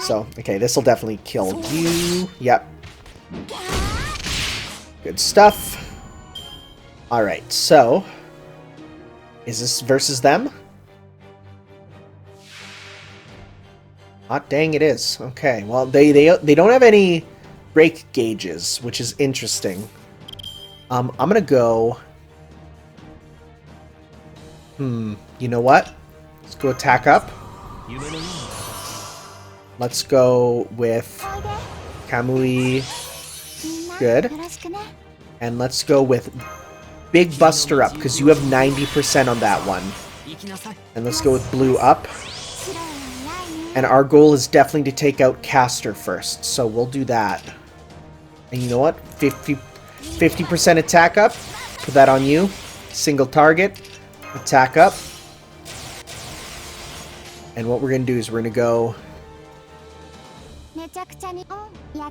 So, okay, this will definitely kill you. Yep. Good stuff. Alright, so... is this versus them? Hot dang, it is. Okay, well, they don't have any break gauges, which is interesting. I'm gonna go... you know what? Let's go attack up. Let's go with Kamui. Good. And let's go with Big Buster up, because you have 90% on that one. And let's go with Blue up. And our goal is definitely to take out Caster first, so we'll do that. And you know what? 50% attack up. Put that on you. Single target. Attack up. And what we're going to do is we're going to go...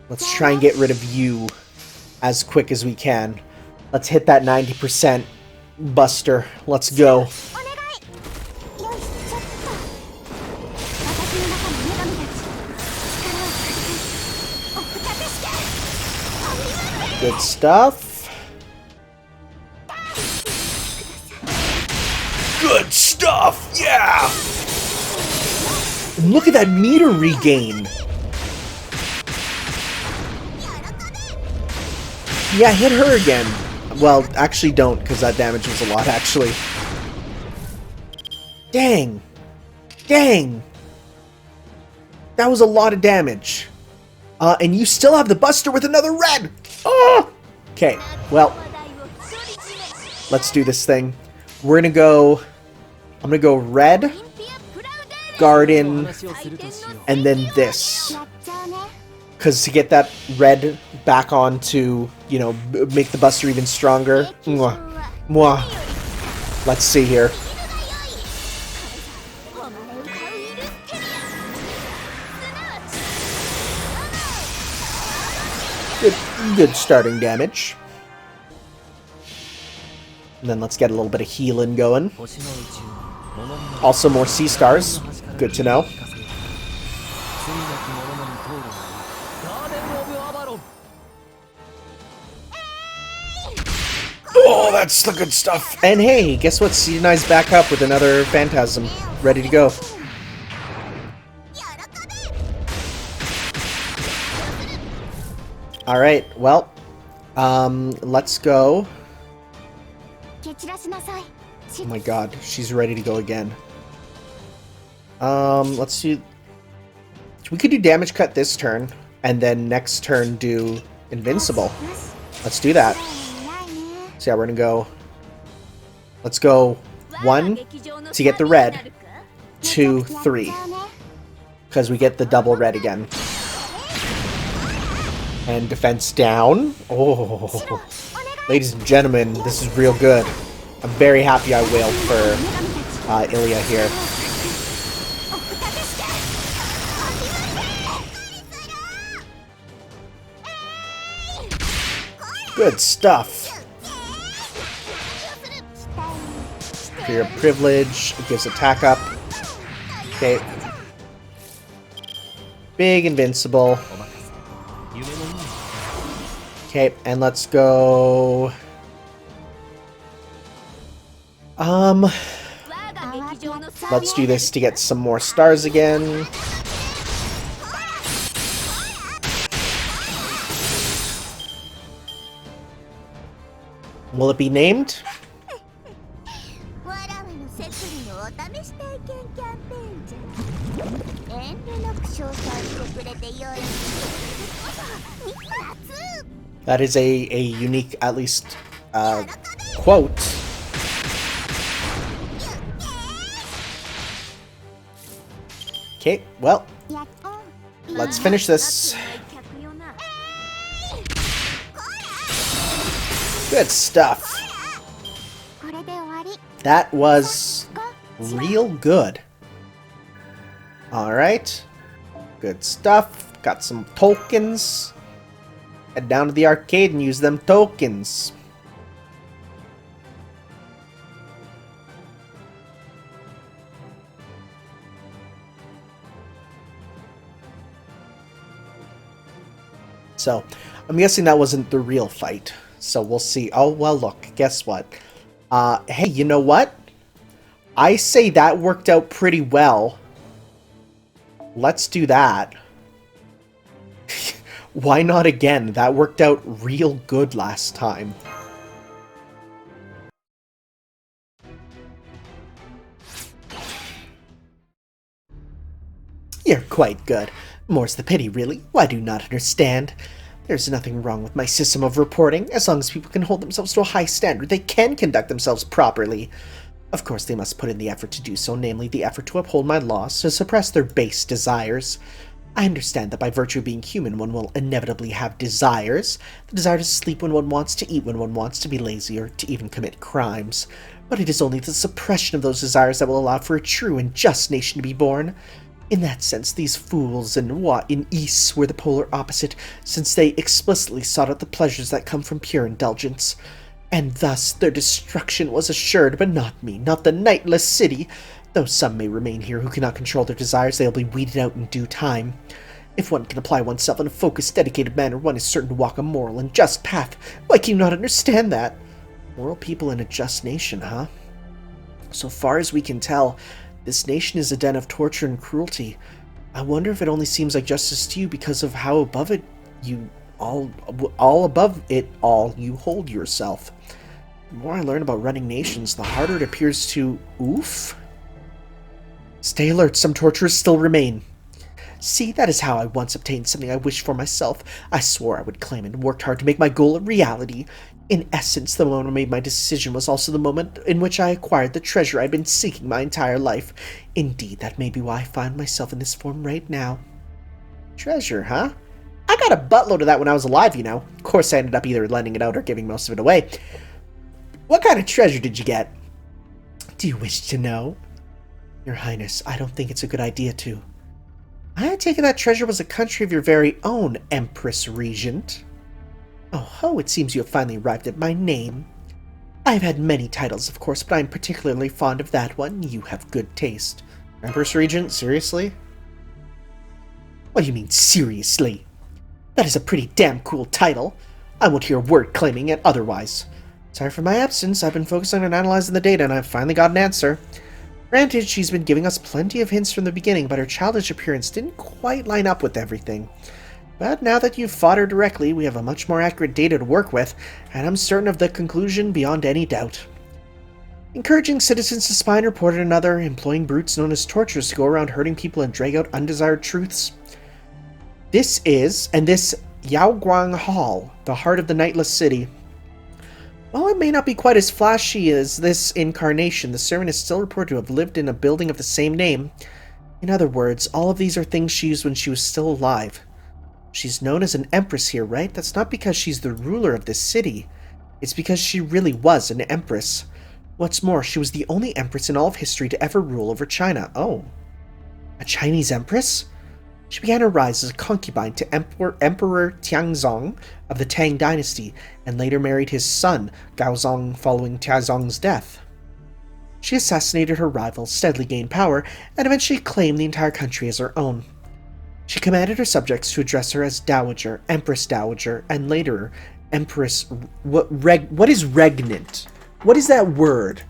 Let's try and get rid of you as quick as we can. Let's hit that 90% buster. Let's go. Good stuff. Good stuff! Yeah! And look at that meter regain! Yeah, hit her again. Well, actually don't, because that damage was a lot, actually. Dang. Dang. That was a lot of damage. And you still have the buster with another red! Oh! Okay, well. Let's do this thing. We're gonna go... I'm gonna go red, garden, and then this. Because to get that red back on to, you know, make the buster even stronger. Mwah. Mwah. Let's see here. Good starting damage. And then let's get a little bit of healing going. Also more sea stars. Good to know. Oh, that's the good stuff. And hey, guess what? Seedeni's back up with another Phantasm. Ready to go. Alright, well, let's go. Oh my god, she's ready to go again. Let's see. We could do damage cut this turn, and then next turn do invincible. Let's do that. So yeah, we're gonna go. Let's go 1 to get the red, 2, 3. Because we get the double red again. And defense down. Oh, ladies and gentlemen, this is real good. I'm very happy I wailed for Ilya here. Good stuff. For your privilege, it gives attack up. Okay. Big invincible. Okay, and let's go... Let's do this to get some more stars again. Will it be named? That is a unique, at least, quote. Okay, well, let's finish this. Good stuff. That was real good. Alright. Good stuff. Got some tokens. Head down to the arcade and use them tokens. So, I'm guessing that wasn't the real fight. So we'll see. Oh, well, look. Guess what? Hey, you know what? I say that worked out pretty well. Let's do that. Why not again? That worked out real good last time. You're quite good. More's the pity, really. Why do you not understand? There's nothing wrong with my system of reporting. As long as people can hold themselves to a high standard, they can conduct themselves properly. Of course, they must put in the effort to do so, namely the effort to uphold my laws, to suppress their base desires. I understand that by virtue of being human, one will inevitably have desires. The desire to sleep when one wants, to eat when one wants, to be lazy, or to even commit crimes. But it is only the suppression of those desires that will allow for a true and just nation to be born. In that sense, these fools in East were the polar opposite, since they explicitly sought out the pleasures that come from pure indulgence. And thus their destruction was assured, but not me, not the Nightless City. Though some may remain here who cannot control their desires, they will be weeded out in due time. If one can apply oneself in a focused, dedicated manner, one is certain to walk a moral and just path. Why can you not understand that? Moral people in a just nation, huh? So far as we can tell, this nation is a den of torture and cruelty. I wonder if it only seems like justice to you because of how above it you all above it all you hold yourself. The more I learn about running nations, the harder it appears to... Oof? Stay alert, some torturers still remain. See, that is how I once obtained something I wished for myself. I swore I would claim it and worked hard to make my goal a reality. In essence, the moment I made my decision was also the moment in which I acquired the treasure I'd been seeking my entire life. Indeed, that may be why I find myself in this form right now. Treasure, huh? I got a buttload of that when I was alive, you know. Of course, I ended up either lending it out or giving most of it away. What kind of treasure did you get? Do you wish to know? Your Highness, I don't think it's a good idea to. I take it that treasure was a country of your very own, Empress Regent. Oh, it seems you have finally arrived at my name. I have had many titles, of course, but I am particularly fond of that one. You have good taste. Empress Regent? Seriously? What do you mean, seriously? That is a pretty damn cool title. I won't hear a word claiming it otherwise. Sorry for my absence. I've been focusing on analyzing the data, and I've finally got an answer. Granted, she's been giving us plenty of hints from the beginning, but her childish appearance didn't quite line up with everything. But now that you've fought her directly, we have a much more accurate data to work with, and I'm certain of the conclusion beyond any doubt. Encouraging citizens to spy and report another, employing brutes known as torturers to go around hurting people and drag out undesired truths. This Yaoguang Hall, the heart of the Nightless City. While it may not be quite as flashy as this incarnation, the servant is still reported to have lived in a building of the same name. In other words, all of these are things she used when she was still alive. She's known as an empress here, right? That's not because she's the ruler of this city. It's because she really was an empress. What's more, she was the only empress in all of history to ever rule over China. Oh. A Chinese empress? She began her rise as a concubine to Emperor Tianzong of the Tang dynasty, and later married his son, Gaozong, following Tianzong's death. She assassinated her rival, steadily gained power, and eventually claimed the entire country as her own. She commanded her subjects to address her as Dowager, Empress Dowager, and later Empress... What is regnant? What is that word?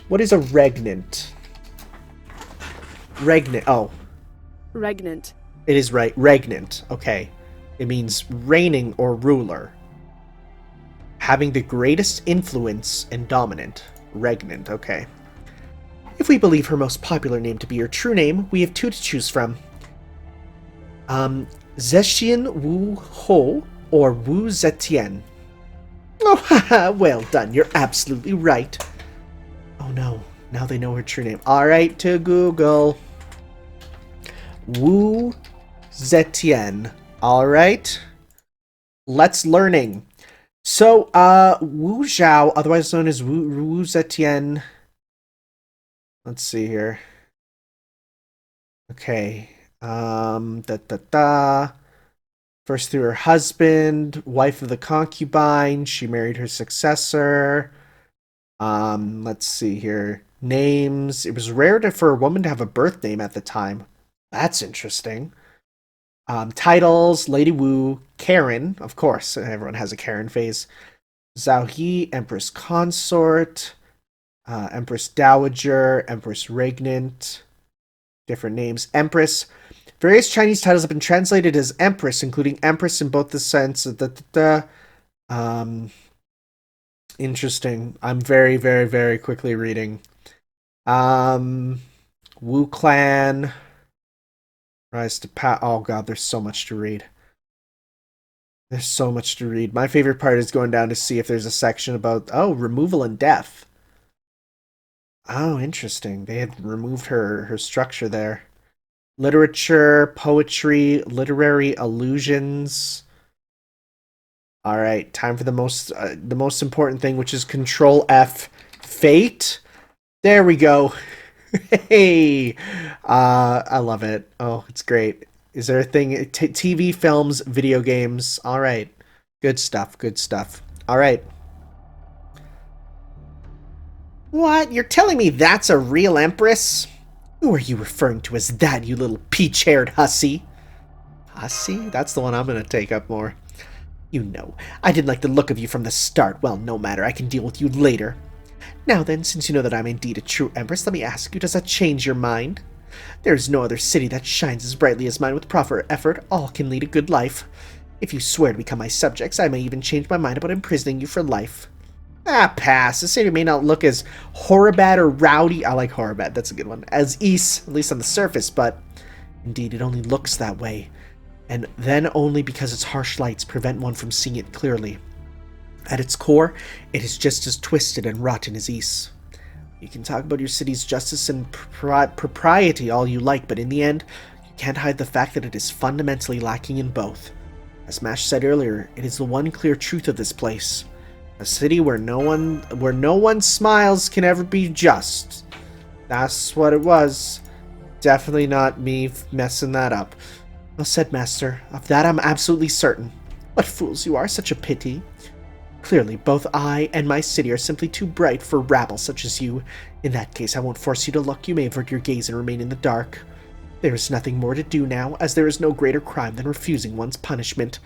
What is a regnant? Regnant. Oh. Regnant. It is right. Regnant. Okay. It means reigning or ruler. Having the greatest influence and dominant. Regnant. Okay. If we believe her most popular name to be her true name, we have two to choose from. Zetian Wu Ho or Wu Zetian. Oh, haha, well done. You're absolutely right. Oh no. Now they know her true name. Alright, to Google. Wu Zetian. Alright. Let's learning. So, Wu Zhao, otherwise known as Wu Zetian. Let's see here. Okay. First through her husband, wife of the concubine, she married her successor. Let's see here. Names. It was rare for a woman to have a birth name at the time. That's interesting. Titles, Lady Wu, Karen, of course, everyone has a Karen phase. Zhao He, Empress Consort, Empress Dowager, Empress Regnant, different names. Empress. Various Chinese titles have been translated as Empress, including Empress in both the sense of interesting. I'm very, very, very quickly reading. Wu Clan. Rise to oh god, there's so much to read. There's so much to read. My favorite part is going down to see if there's a section about, removal and death. Oh, interesting. They had removed her structure there. Literature, poetry, literary allusions. All right, time for the most important thing, which is Control F, fate. There we go. Hey, I love it. Oh, it's great. Is there a thing? TV, films, video games. All right, good stuff. Good stuff. All right. What? You're telling me that's a real empress? Who are you referring to as that, you little peach-haired hussy? Hussy? That's the one I'm gonna take up more. You know, I didn't like the look of you from the start. Well, no matter, I can deal with you later. Now then, since you know that I'm indeed a true empress, let me ask you, does that change your mind? There is no other city that shines as brightly as mine. With proper effort, all can lead a good life. If you swear to become my subjects, I may even change my mind about imprisoning you for life. Ah, pass. The city may not look as horribad or rowdy, I like horribad, that's a good one, as East, at least on the surface, but indeed it only looks that way, and then only because its harsh lights prevent one from seeing it clearly. At its core, it is just as twisted and rotten as East. You can talk about your city's justice and propriety all you like, but in the end, you can't hide the fact that it is fundamentally lacking in both. As Mash said earlier, it is the one clear truth of this place. A city where no one smiles can ever be just. That's what it was. Definitely not me messing that up. Well said, Master. Of that I'm absolutely certain. What fools you are, such a pity. Clearly, both I and my city are simply too bright for rabble such as you. In that case, I won't force you to look. You may avert your gaze and remain in the dark. There is nothing more to do now, as there is no greater crime than refusing one's punishment.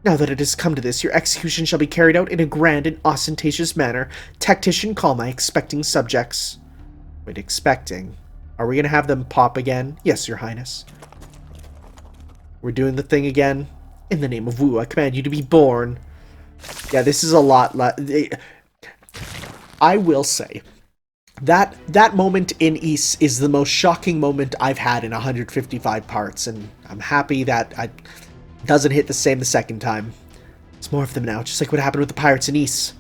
Now that it has come to this, your execution shall be carried out in a grand and ostentatious manner. Tactician, call my expecting subjects. Wait, expecting? Are we going to have them pop again? Yes, your highness. We're doing the thing again. In the name of Wu, I command you to be born. Yeah, this is a lot. I will say that moment in East is the most shocking moment I've had in 155 parts, and I'm happy that it doesn't hit the same the second time. It's more of them now, just like what happened with the pirates in East.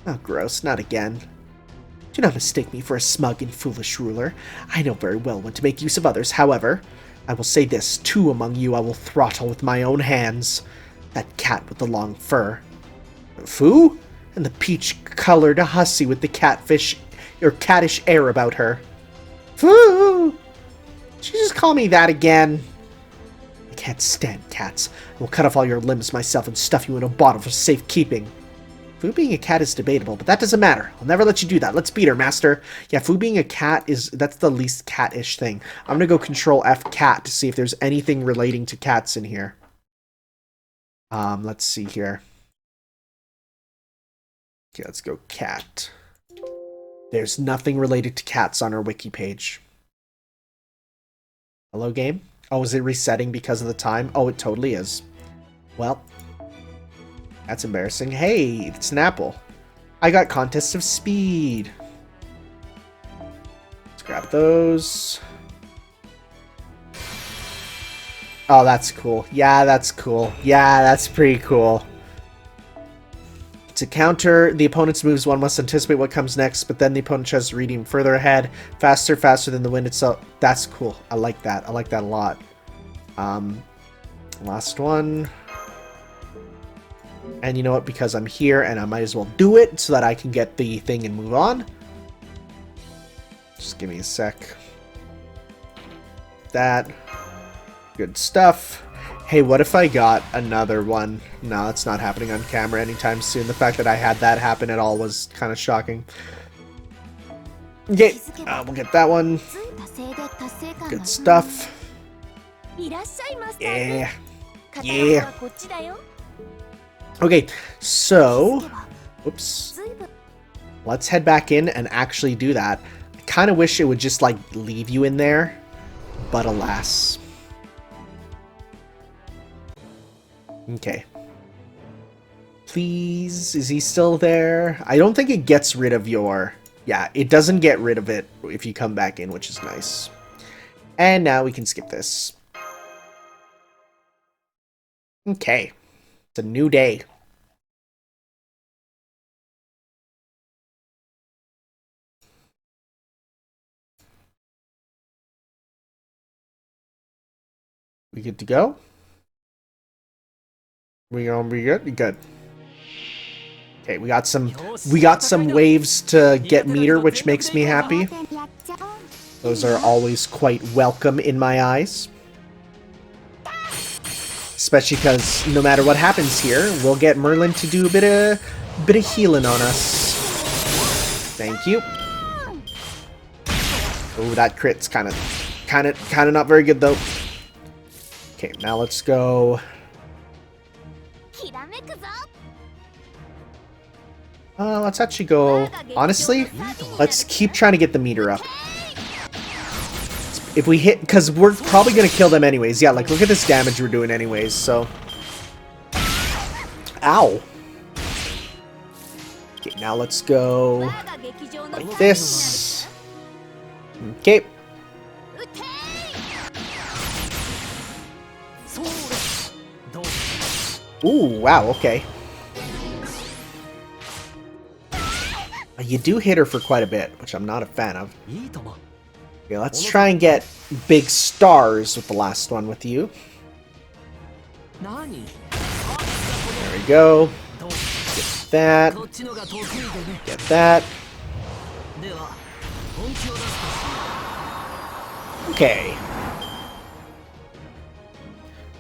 Oh, gross, not again. Do not mistake me for a smug and foolish ruler. I know very well when to make use of others. However, I will say this, two among you I will throttle with my own hands. That cat with the long fur. Fu? And the peach-colored hussy with the cattish air about her. Fu! Did you just call me that again? I can't stand cats. I will cut off all your limbs myself and stuff you in a bottle for safekeeping. Fu being a cat is debatable, but that doesn't matter. I'll never let you do that. Let's beat her, master. Yeah, Fu being a cat that's the least cat-ish thing. I'm gonna go Control F cat to see if there's anything relating to cats in here. Let's see here. Okay, let's go cat. There's nothing related to cats on our wiki page. Hello, game? Oh, is it resetting because of the time? Oh, it totally is. Well, that's embarrassing. Hey, it's an apple. I got Contest of Speed. Let's grab those. Oh, that's cool. Yeah, that's cool. Yeah, that's pretty cool. To counter the opponent's moves, one must anticipate what comes next, but then the opponent tries to read him further ahead, faster than the wind itself. That's cool. I like that. I like that a lot. Last one. And you know what? Because I'm here and I might as well do it so that I can get the thing and move on. Just give me a sec. That. Good stuff. Hey, what if I got another one? No, it's not happening on camera anytime soon. The fact that I had that happen at all was kind of shocking. Okay, we'll get that one. Good stuff. Yeah. Yeah. Okay, so... Oops. Let's head back in and actually do that. I kind of wish it would just, like, leave you in there. But alas... Okay. Please, is he still there? I don't think it gets rid of your... Yeah, it doesn't get rid of it if you come back in, which is nice. And now we can skip this. Okay. It's a new day. We good to go? We gonna be good? Good. Okay, we got some waves to get Meteor, which makes me happy. Those are always quite welcome in my eyes. Especially because no matter what happens here, we'll get Merlin to do a bit of healing on us. Thank you. Oh, that crit's kind of not very good though. Okay, now let's go. Let's actually go. Honestly, let's keep trying to get the meter up. If we hit, because we're probably gonna kill them anyways. Yeah, like look at this damage we're doing anyways. So, ow. Okay, now let's go like this. Okay. Ooh, wow, okay. You do hit her for quite a bit, which I'm not a fan of. Okay, let's try and get big stars with the last one with you. There we go. Get that. Get that. Okay.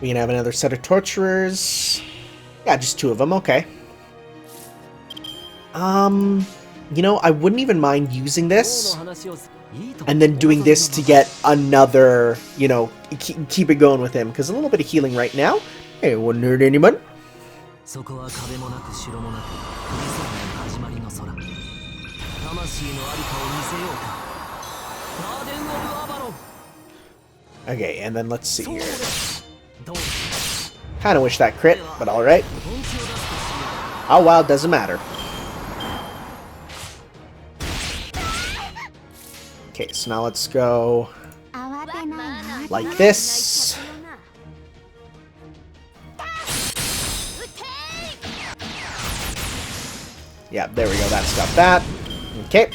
We can have another set of torturers. Yeah, just 2 of them, okay. You know, I wouldn't even mind using this. And then doing this to get another, you know, keep it going with him. Because a little bit of healing right now, hey, it wouldn't hurt anyone. Okay, and then let's see here. Kinda wish that crit, but alright. Oh wow, doesn't matter. Okay, so now let's go like this. Yeah, there we go, that's got that. Okay.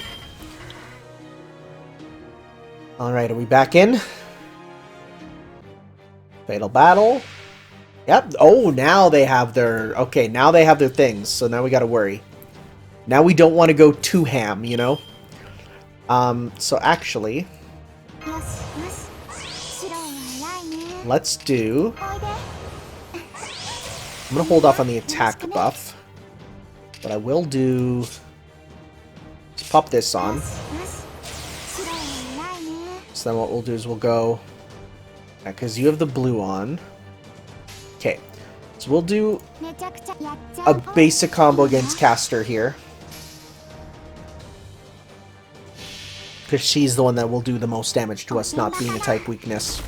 Alright, are we back in? Fatal battle. Yep. Oh, now they have their... Okay, now they have their things, so now we gotta worry. Now we don't want to go too ham, you know? So actually... let's do... I'm gonna hold off on the attack buff. But I will do... let's pop this on. So then what we'll do is we'll go... because you have the blue on. Okay, so we'll do a basic combo against Caster here. Because she's the one that will do the most damage to us, not being a type weakness.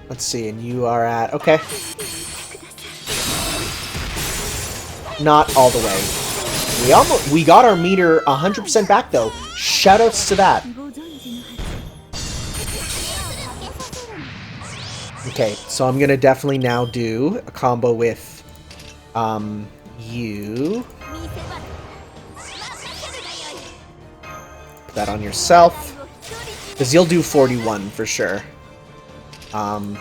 Let's see, and you are at... okay. Not all the way. We got our meter 100% back though. Shoutouts to that. Okay, so I'm gonna definitely now do a combo with you. Put that on yourself. Because you'll do 41 for sure. But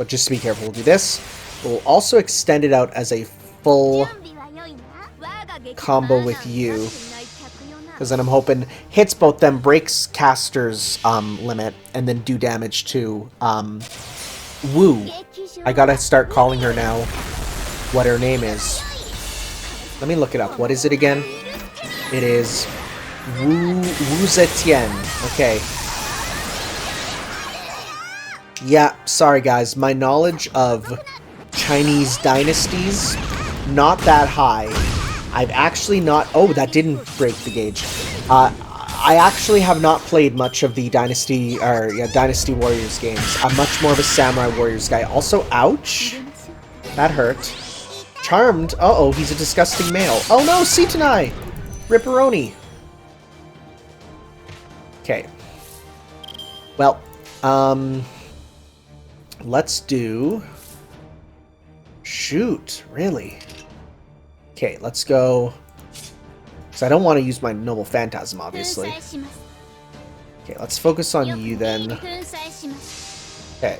just be careful, we'll do this. We'll also extend it out as a full combo with you, because then I'm hoping hits both them, breaks Caster's limit, and then do damage to Wu. I gotta start calling her now what her name is. Let me look it up. What is it again? It is Wu Zetian. Okay. Yeah, sorry guys. My knowledge of Chinese dynasties, not that high. I've actually not... oh, that didn't break the gauge. I actually have not played much of the Dynasty Warriors games. I'm much more of a Samurai Warriors guy. Also, ouch! That hurt. Charmed. Uh-oh, he's a disgusting male. Oh no, Sitanai! Ripperoni. Okay. Well, let's do... shoot, really? Okay, let's go. Because I don't want to use my Noble Phantasm, obviously. Okay, let's focus on you then. Okay.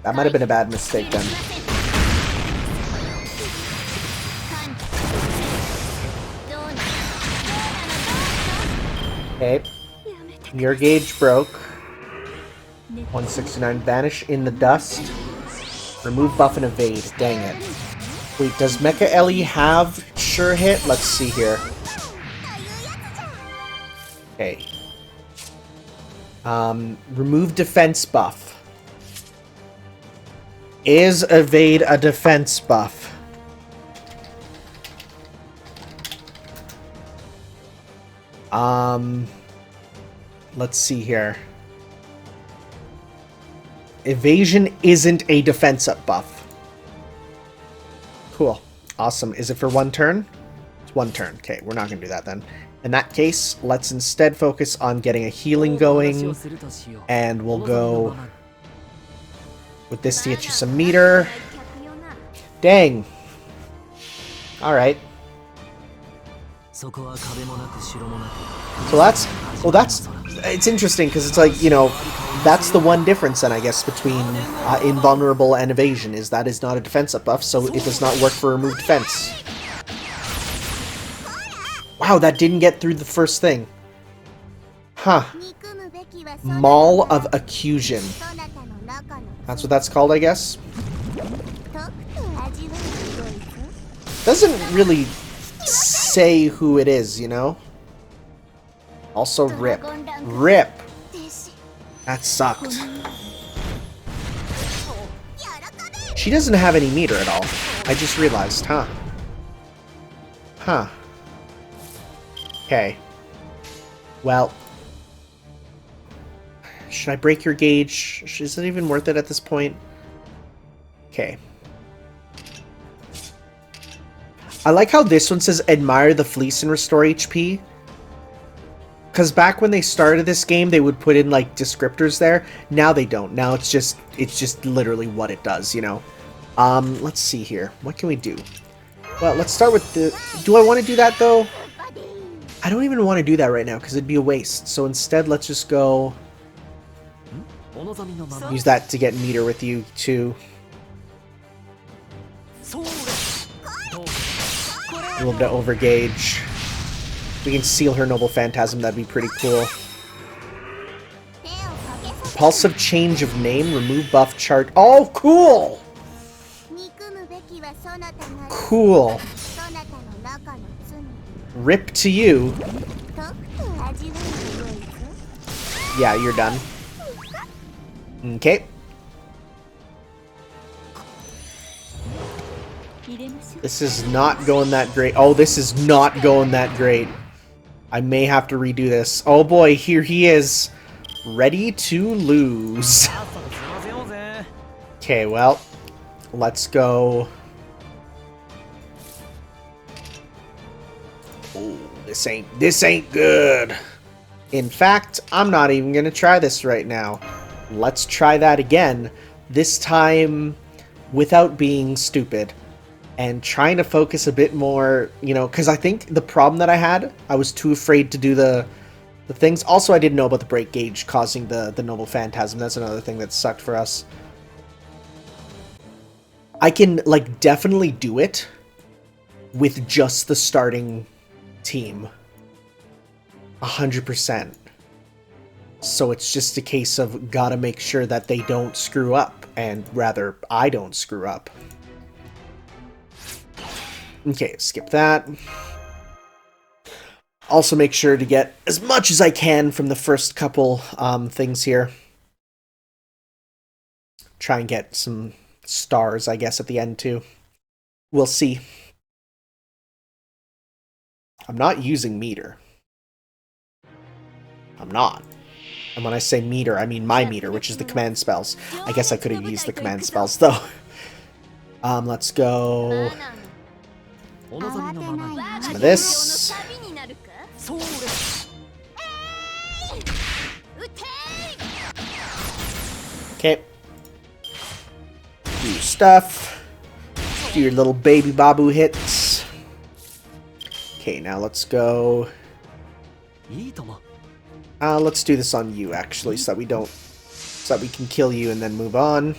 That might have been a bad mistake then. Okay. Your gauge broke. 169. Vanish in the dust. Remove buff and evade. Dang it. Wait, does Mecha Ellie have sure hit? Let's see here. Okay. Remove defense buff. Is evade a defense buff? Let's see here. Evasion isn't a defense up buff. Cool. Awesome. Is it for one turn? It's one turn. Okay, we're not going to do that then. In that case, let's instead focus on getting a healing going. And we'll go with this to get you some meter. Dang. Alright. So that's... Well, that's... It's interesting, because it's like, you know, that's the one difference then, I guess, between invulnerable and evasion, is that is not a defense up buff, so it does not work for remove defense. Wow, that didn't get through the first thing. Huh. Maul of Accusion. That's what that's called, I guess. Doesn't really say who it is, you know? Also rip. Rip! That sucked. She doesn't have any meter at all. I just realized, huh? Huh. Okay. Well. Should I break your gauge? Is it even worth it at this point? Okay. I like how this one says admire the fleece and restore HP. Because back when they started this game, they would put in like descriptors there. Now they don't. Now it's just literally what it does, you know. Let's see here. What can we do? Well, let's start with the... Do I want to do that though? I don't even want to do that right now because it'd be a waste. So instead, let's just go... Use that to get meter with you too. A little bit of overgauge. We can seal her Noble Phantasm, that'd be pretty cool. Impulsive change of name, remove buff chart. Oh, cool! Cool. Rip to you. Yeah, you're done. Okay. This is not going that great. Oh, this is not going that great. I may have to redo this. Oh boy, here he is. Ready to lose. Okay, well, let's go. Oh, this ain't good. In fact, I'm not even gonna try this right now. Let's try that again. This time without being stupid. And trying to focus a bit more, you know, because I think the problem that I had, I was too afraid to do the things. Also, I didn't know about the break gauge causing the Noble Phantasm. That's another thing that sucked for us. I can, like, definitely do it with just the starting team. 100%. So it's just a case of gotta make sure that they don't screw up, and rather, I don't screw up. Okay, skip that. Also make sure to get as much as I can from the first couple things here. Try and get some stars, I guess, at the end too. We'll see. I'm not using meter. I'm not. And when I say meter, I mean my meter, which is the command spells. I guess I could have used the command spells, though. Let's go... Some of this. Okay. Do stuff. Do your little baby babu hits. Okay, now let's go. Let's do this on you, actually, so that we can kill you and then move on.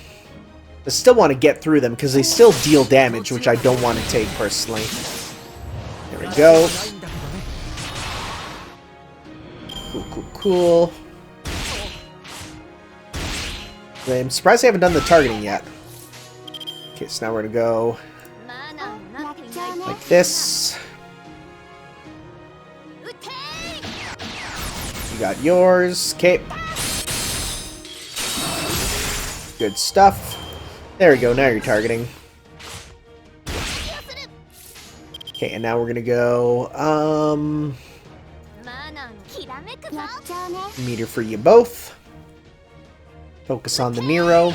I still want to get through them, because they still deal damage, which I don't want to take, personally. There we go. Cool. I'm surprised they haven't done the targeting yet. Okay, so now we're gonna go like this. You got yours. Okay. Good stuff. There we go, now you're targeting. Okay, and now we're gonna go, meteor for you both. Focus on the Nero.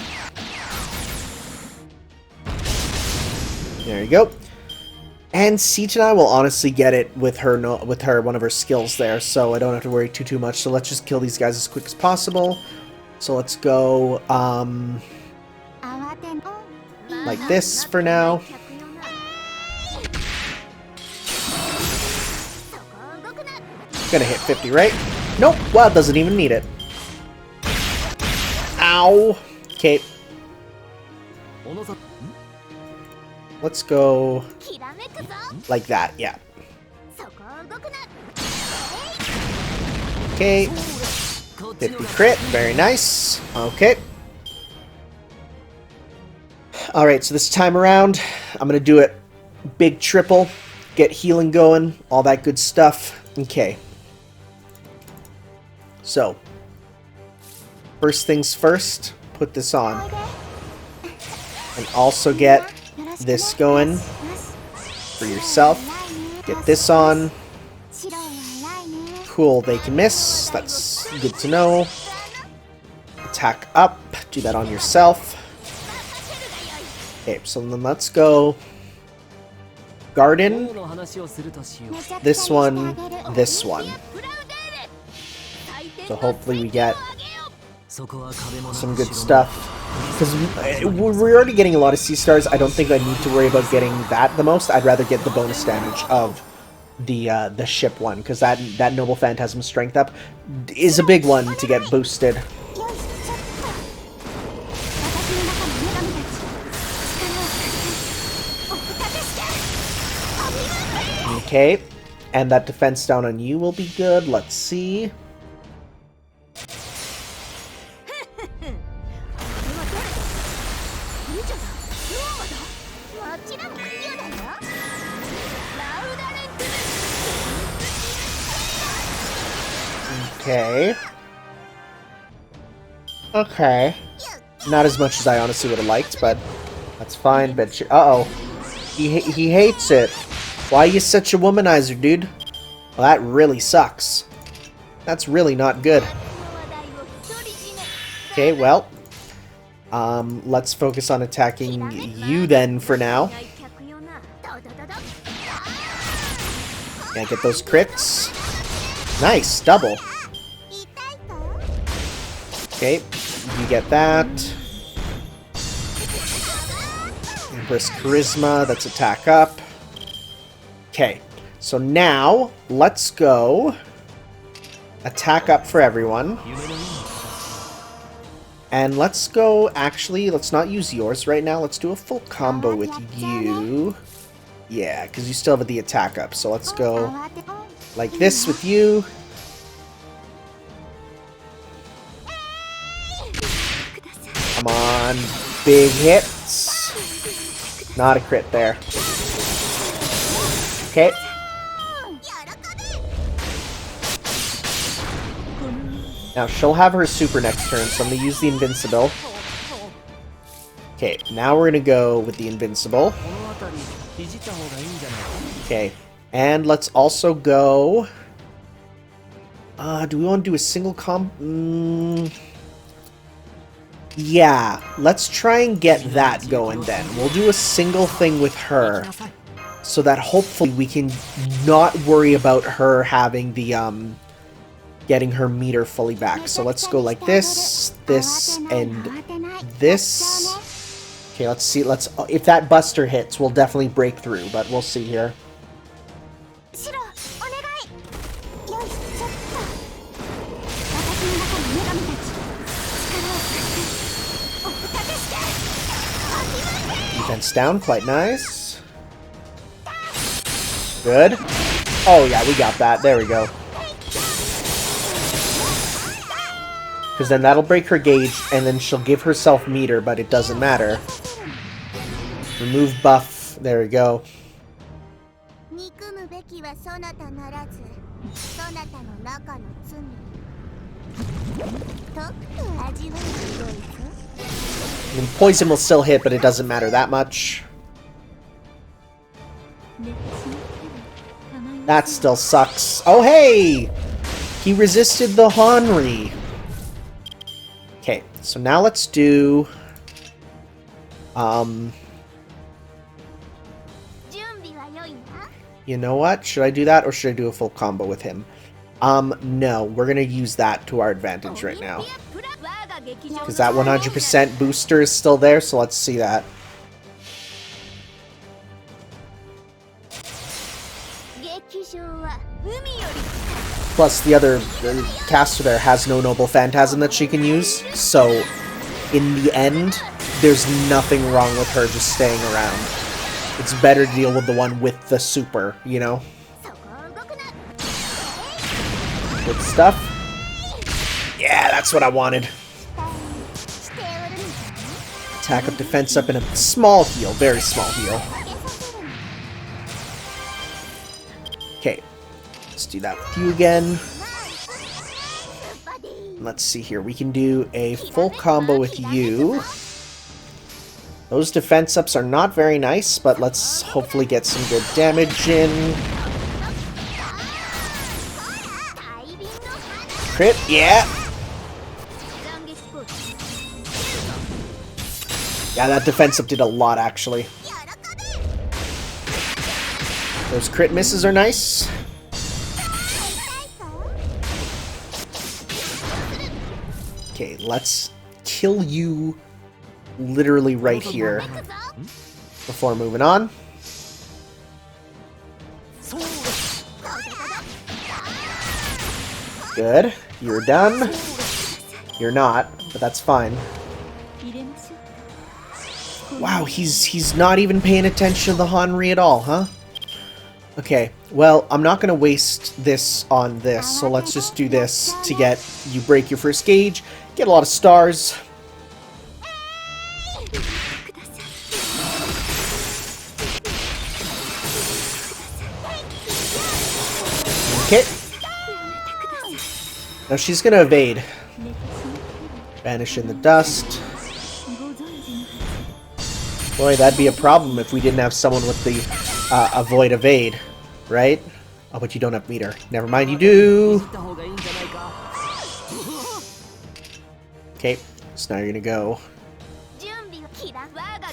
There you go. And Seatonai will honestly get it with her one of her skills there, so I don't have to worry too much. So let's just kill these guys as quick as possible. So let's go like this for now. Gonna hit 50, right? Nope. Well, it doesn't even need it. Ow. Okay. Let's go like that, yeah. Okay. 50 crit, very nice. Okay. Alright, so this time around, I'm gonna do it big triple, get healing going, all that good stuff. Okay. So, first things first, put this on. And also get this going for yourself. Get this on. Cool, they can miss. That's good to know. Attack up. Do that on yourself. Okay, so then let's go. Garden. This one. This one. So hopefully we get some good stuff. Because we're already getting a lot of C-stars. I don't think I need to worry about getting that the most. I'd rather get the bonus damage of the ship one. Because that Noble Phantasm strength up is a big one to get boosted. Okay. And that defense down on you will be good. Let's see. Okay. Okay. Not as much as I honestly would have liked, but that's fine. But uh-oh. He hates it. Why are you such a womanizer, dude? Well, that really sucks. That's really not good. Okay, well. Let's focus on attacking you then for now. Yeah, get those crits. Nice, double. Okay, you get that. Empress Charisma, that's attack up. Okay, so now let's go attack up for everyone. And let's go, actually, let's not use yours right now. Let's do a full combo with you. Yeah, because you still have the attack up. So let's go like this with you. Come on, big hits. Not a crit there. Okay. Now she'll have her super next turn, so I'm going to use the Invincible. Okay, now we're going to go with the Invincible. Okay, and let's also go... do we want to do a single yeah, let's try and get that going then. We'll do a single thing with her, so that hopefully we can not worry about her having the, getting her meter fully back. So let's go like this, this, and this. Okay, let's see. If that buster hits, we'll definitely break through, but we'll see here. Defense down, quite nice. Good. Oh yeah, we got that. There we go. Because then that'll break her gauge, and then she'll give herself meter, but it doesn't matter. Remove buff. There we go. I mean, poison will still hit, but it doesn't matter that much. That still sucks. Oh, hey! He resisted the Henri. Okay, so now let's do... You know what? Should I do that, or should I do a full combo with him? No, we're gonna use that to our advantage right now. Because that 100% booster is still there, so let's see that. Plus, the other caster there has no Noble Phantasm that she can use, so in the end, there's nothing wrong with her just staying around. It's better to deal with the one with the super, you know? Good stuff. Yeah, that's what I wanted. Attack up, defense up, and a small heal. Very small heal. Okay. Let's do that with you again. Let's see here. We can do a full combo with you. Those defense ups are not very nice, but let's hopefully get some good damage in. Crit, yeah. Yeah, that defense up did a lot, actually. Those crit misses are nice. Okay, let's kill you literally right here before moving on. Good. You're done. You're not, but that's fine. Wow, he's not even paying attention to the Henri at all, huh? Okay, well, I'm not going to waste this on this, so let's just do this to get you break your first gauge, get a lot of stars. Okay. Now she's going to evade. Vanish in the dust. Boy, that'd be a problem if we didn't have someone with the avoid evade, right? Oh, but you don't have meter. Never mind, you do. Okay, so now you're gonna go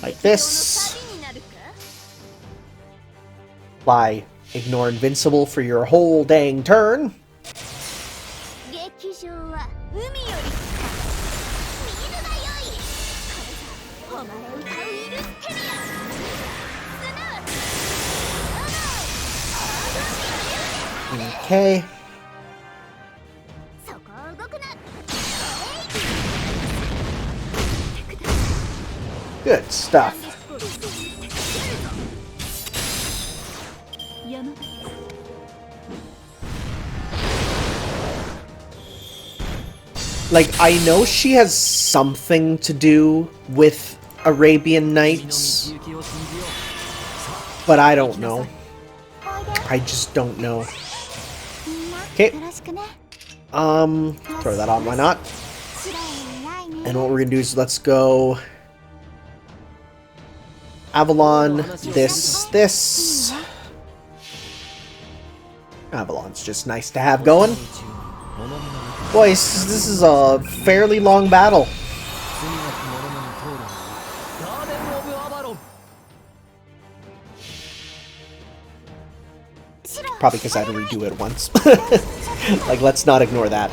like this. Apply ignore invincible for your whole dang turn. Okay. Good stuff. Like, I know she has something to do with Arabian Nights, but I don't know. I just don't know. Okay. Throw that on, why not? And what we're gonna do is let's go Avalon, this. Avalon's just nice to have going. Boy, this is a fairly long battle. Probably because I had to redo it once. Like, let's not ignore that.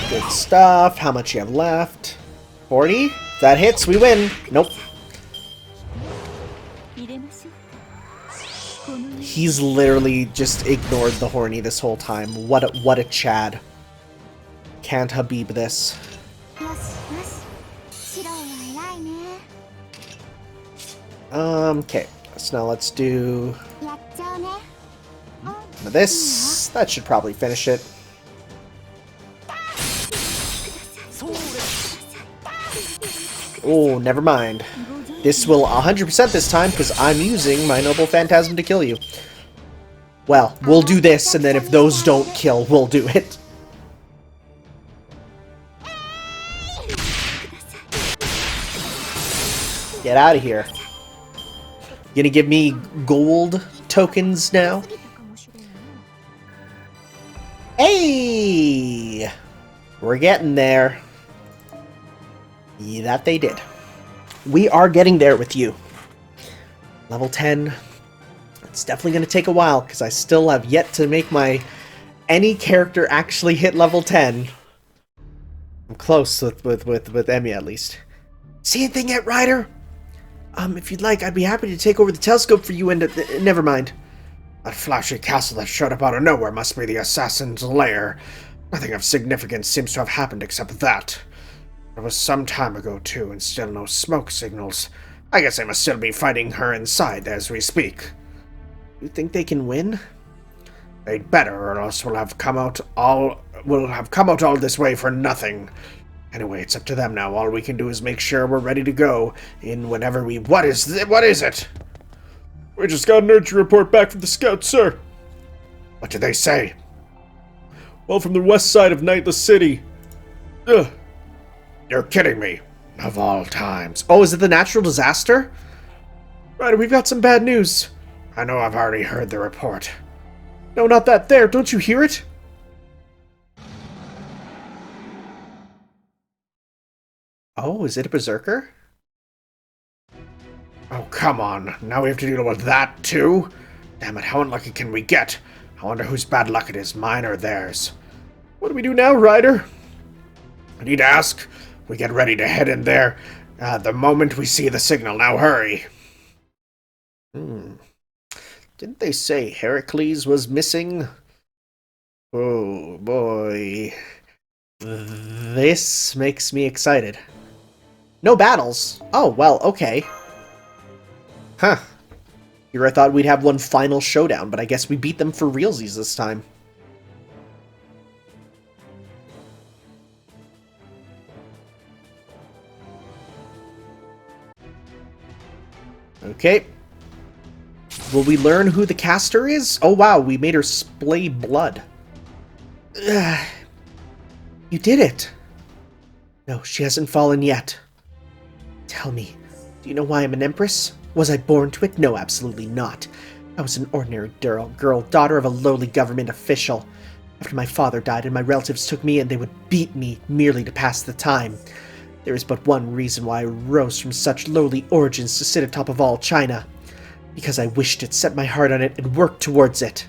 Good stuff. How much you have left? 40? If that hits, we win. Nope. He's literally just ignored the horny this whole time. What a Chad. Can't Habib this. Okay. So now let's do this. That should probably finish it. Oh, never mind. This will 100% this time, because I'm using my Noble Phantasm to kill you. Well, we'll do this, and then if those don't kill, we'll do it. Get out of here. You gonna give me gold tokens now? Hey! We're getting there. Yeah, that they did. We are getting there with you. Level 10. It's definitely going to take a while, because I still have yet to make any character actually hit level 10. I'm close with Emmy, at least. See anything yet, Ryder? If you'd like, I'd be happy to take over the telescope for you and... never mind. That flashy castle that showed up out of nowhere must be the assassin's lair. Nothing of significance seems to have happened except that. It was some time ago, too, and still no smoke signals. I guess they must still be fighting her inside as we speak. You think they can win? They'd better, or else we'll have come out all this way for nothing. Anyway, it's up to them now. All we can do is make sure we're ready to go in whenever we... What is it? We just got an urgent report back from the scouts, sir. What did they say? Well, from the west side of Nightless City. Ugh. You're kidding me. Of all times. Oh, is it the natural disaster? Right, we've got some bad news. I know I've already heard the report. No, not that there. Don't you hear it? Oh, is it a berserker? Oh, come on. Now we have to deal with that, too? Damn it, how unlucky can we get? I wonder whose bad luck it is, mine or theirs. What do we do now, Ryder? I need to ask. We get ready to head in there the moment we see the signal. Now hurry. Didn't they say Heracles was missing? Oh, boy. This makes me excited. No battles. Oh, well, okay. Huh. Here I thought we'd have one final showdown, but I guess we beat them for realsies this time. Okay. Will we learn who the caster is? Oh wow, we made her splay blood. Ugh. You did it. No, she hasn't fallen yet. Tell me, do you know why I'm an empress? Was I born to it? No, absolutely not. I was an ordinary girl, daughter of a lowly government official. After my father died and my relatives took me in, they would beat me merely to pass the time. There is but one reason why I rose from such lowly origins to sit atop of all China. Because I wished it, set my heart on it, and worked towards it.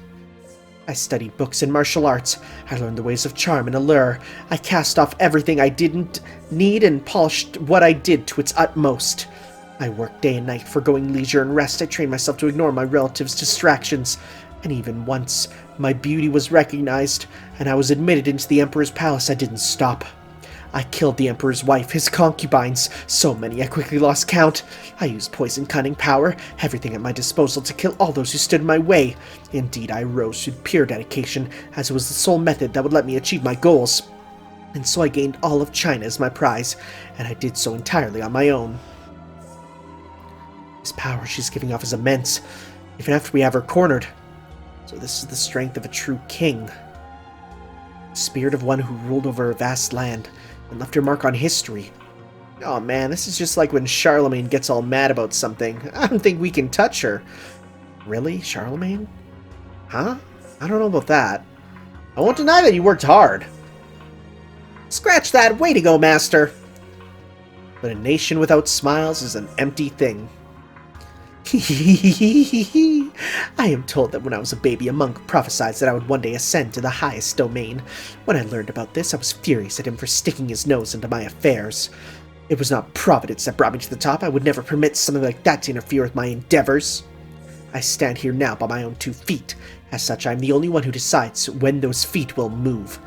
I studied books and martial arts. I learned the ways of charm and allure. I cast off everything I didn't need and polished what I did to its utmost. I worked day and night, forgoing leisure and rest. I trained myself to ignore my relatives' distractions. And even once my beauty was recognized, and I was admitted into the Emperor's palace, I didn't stop. I killed the Emperor's wife, his concubines, so many I quickly lost count. I used poison, cunning, power, everything at my disposal to kill all those who stood in my way. Indeed, I rose with pure dedication, as it was the sole method that would let me achieve my goals. And so I gained all of China as my prize, and I did so entirely on my own. This power she's giving off is immense, even after we have her cornered. So this is the strength of a true king. The spirit of one who ruled over a vast land, and left her mark on history. Oh man, this is just like when Charlemagne gets all mad about something. I don't think we can touch her. Really, Charlemagne? Huh? I don't know about that. I won't deny that you worked hard. Scratch that, way to go, master! But a nation without smiles is an empty thing. I am told that when I was a baby, a monk prophesied that I would one day ascend to the highest domain. When I learned about this, I was furious at him for sticking his nose into my affairs. It was not Providence that brought me to the top. I would never permit something like that to interfere with my endeavors. I stand here now by my own 2 feet. As such, I am the only one who decides when those feet will move.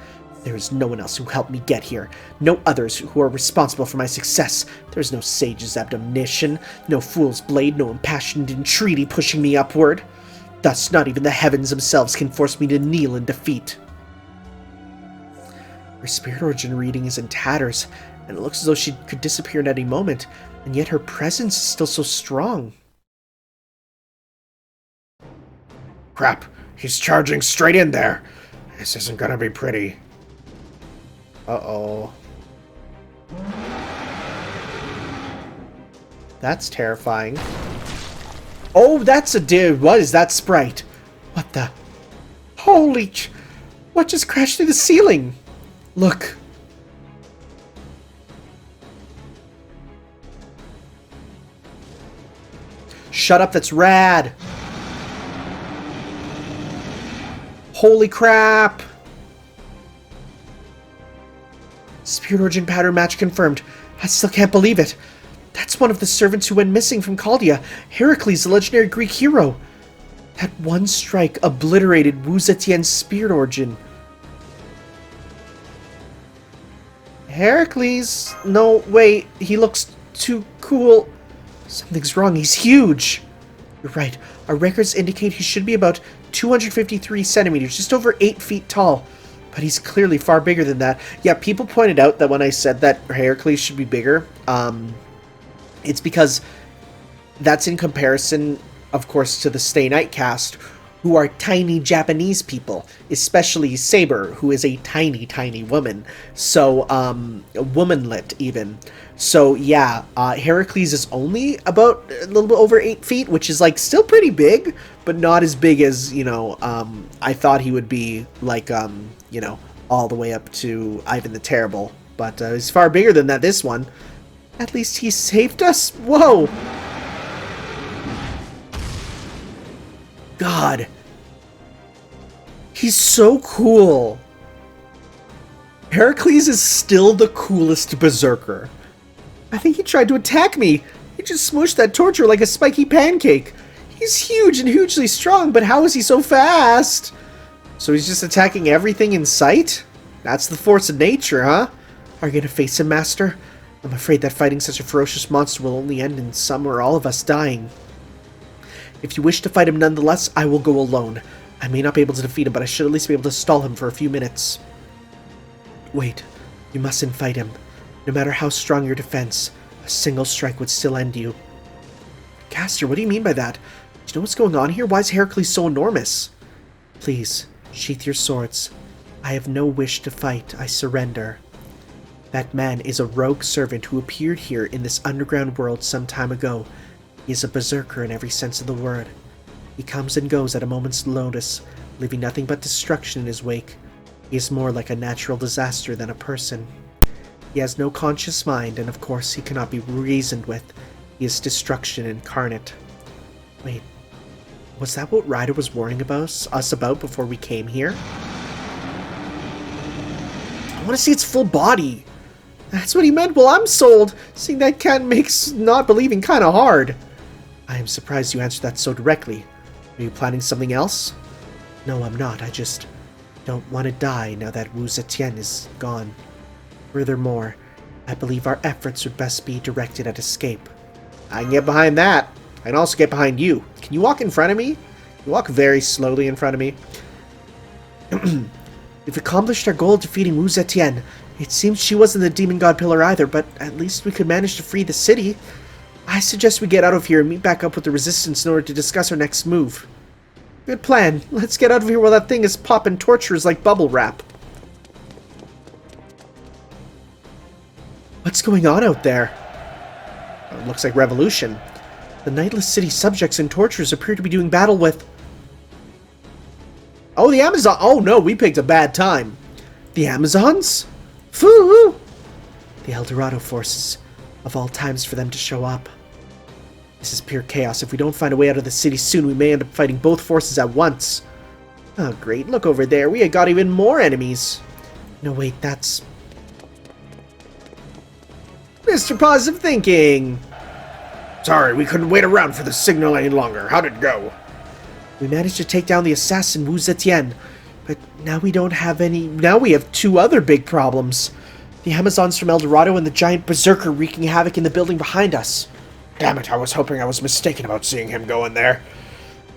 There is no one else who helped me get here. No others who are responsible for my success. There is no sage's admonition, no fool's blade, no impassioned entreaty pushing me upward. Thus, not even the heavens themselves can force me to kneel in defeat. Her spirit origin reading is in tatters, and it looks as though she could disappear at any moment, and yet her presence is still so strong. Crap, he's charging straight in there. This isn't gonna be pretty. Uh-oh. That's terrifying. Oh, that's a dude. What is that sprite? What the? Holy what just crashed through the ceiling? Look. Shut up, that's rad. Holy crap. Spirit origin pattern match confirmed. I still can't believe it. That's one of the servants who went missing from Chaldea. Heracles, the legendary Greek hero. That one strike obliterated Wu Zetian's spirit origin. Heracles? No, wait. He looks too cool. Something's wrong. He's huge. You're right. Our records indicate he should be about 253 centimeters, just over 8 feet tall. But he's clearly far bigger than that. Yeah, people pointed out that when I said that Heracles should be bigger, it's because that's in comparison, of course, to the Stay Night cast, who are tiny Japanese people, especially Saber, who is a tiny, tiny woman. So, womanlet, even. So, yeah, Heracles is only about a little bit over 8 feet, which is, like, still pretty big, but not as big as, you know, I thought he would be, like, you know, all the way up to Ivan the Terrible. But he's far bigger than that, this one. At least he saved us? Whoa! God. He's so cool. Heracles is still the coolest berserker. I think he tried to attack me. He just smooshed that torture like a spiky pancake. He's huge and hugely strong, but how is he so fast? So he's just attacking everything in sight? That's the force of nature, huh? Are you gonna face him, Master? I'm afraid that fighting such a ferocious monster will only end in some or all of us dying. If you wish to fight him nonetheless, I will go alone. I may not be able to defeat him, but I should at least be able to stall him for a few minutes. Wait, you mustn't fight him. No matter how strong your defense, a single strike would still end you. Caster, what do you mean by that? Do you know what's going on here? Why is Heracles so enormous? Please, sheath your swords. I have no wish to fight. I surrender. That man is a rogue servant who appeared here in this underground world some time ago. He is a berserker in every sense of the word. He comes and goes at a moment's notice, leaving nothing but destruction in his wake. He is more like a natural disaster than a person. He has no conscious mind, and of course he cannot be reasoned with. He is destruction incarnate. Wait, was that what Ryder was worrying us about before we came here? I want to see its full body. That's what he meant. Well, I'm sold. Seeing that cat makes not believing kind of hard. I am surprised you answered that so directly. Are you planning something else? No, I'm not. I just don't want to die now that Wu Zetian is gone. Furthermore, I believe our efforts would best be directed at escape. I can get behind that. I can also get behind you. Can you walk in front of me? You walk very slowly in front of me. We've accomplished our goal of defeating Wu Zetian. It seems she wasn't the demon god pillar either, but at least we could manage to free the city. I suggest we get out of here and meet back up with the resistance in order to discuss our next move. Good plan. Let's get out of here while that thing is popping torturers like bubble wrap. What's going on out there? It looks like revolution. The Nightless City subjects and torturers appear to be doing battle with... Oh, the Amazon... Oh no, we picked a bad time. The Amazons? Foo! The El Dorado forces. Of all times for them to show up. This is pure chaos. If we don't find a way out of the city soon, we may end up fighting both forces at once. Oh, great. Look over there. We have got even more enemies. No, wait, that's... Mr. Positive Thinking! Sorry, we couldn't wait around for the signal any longer. How'd it go? We managed to take down the assassin Wu Zetian, but now we don't have any... Now we have two other big problems. The Amazons from El Dorado and the giant berserker wreaking havoc in the building behind us. Damn it, I was hoping I was mistaken about seeing him go in there.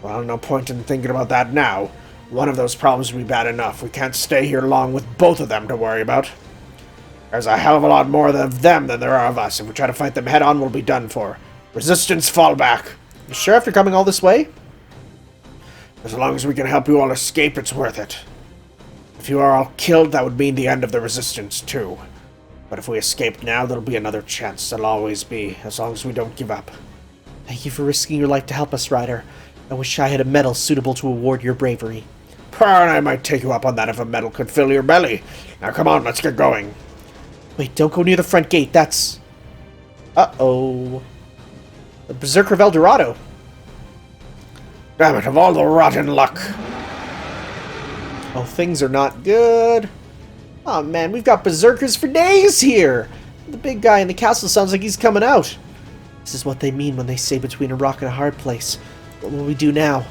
Well, no point in thinking about that now. One of those problems would be bad enough. We can't stay here long with both of them to worry about. There's a hell of a lot more of them than there are of us. If we try to fight them head-on, we'll be done for. Resistance, fall back. You sure after coming all this way? As long as we can help you all escape, it's worth it. If you are all killed, that would mean the end of the resistance, too. But if we escape now, there'll be another chance. There'll always be, as long as we don't give up. Thank you for risking your life to help us, Ryder. I wish I had a medal suitable to award your bravery. And I might take you up on that if a medal could fill your belly. Now come on, let's get going. Wait, don't go near the front gate. That's... Uh-oh. The Berserker of El Dorado. Damn it, of all the rotten luck. Oh, things are not good. Oh, man, we've got Berserkers for days here. The big guy in the castle sounds like he's coming out. This is what they mean when they say between a rock and a hard place. What will we do now?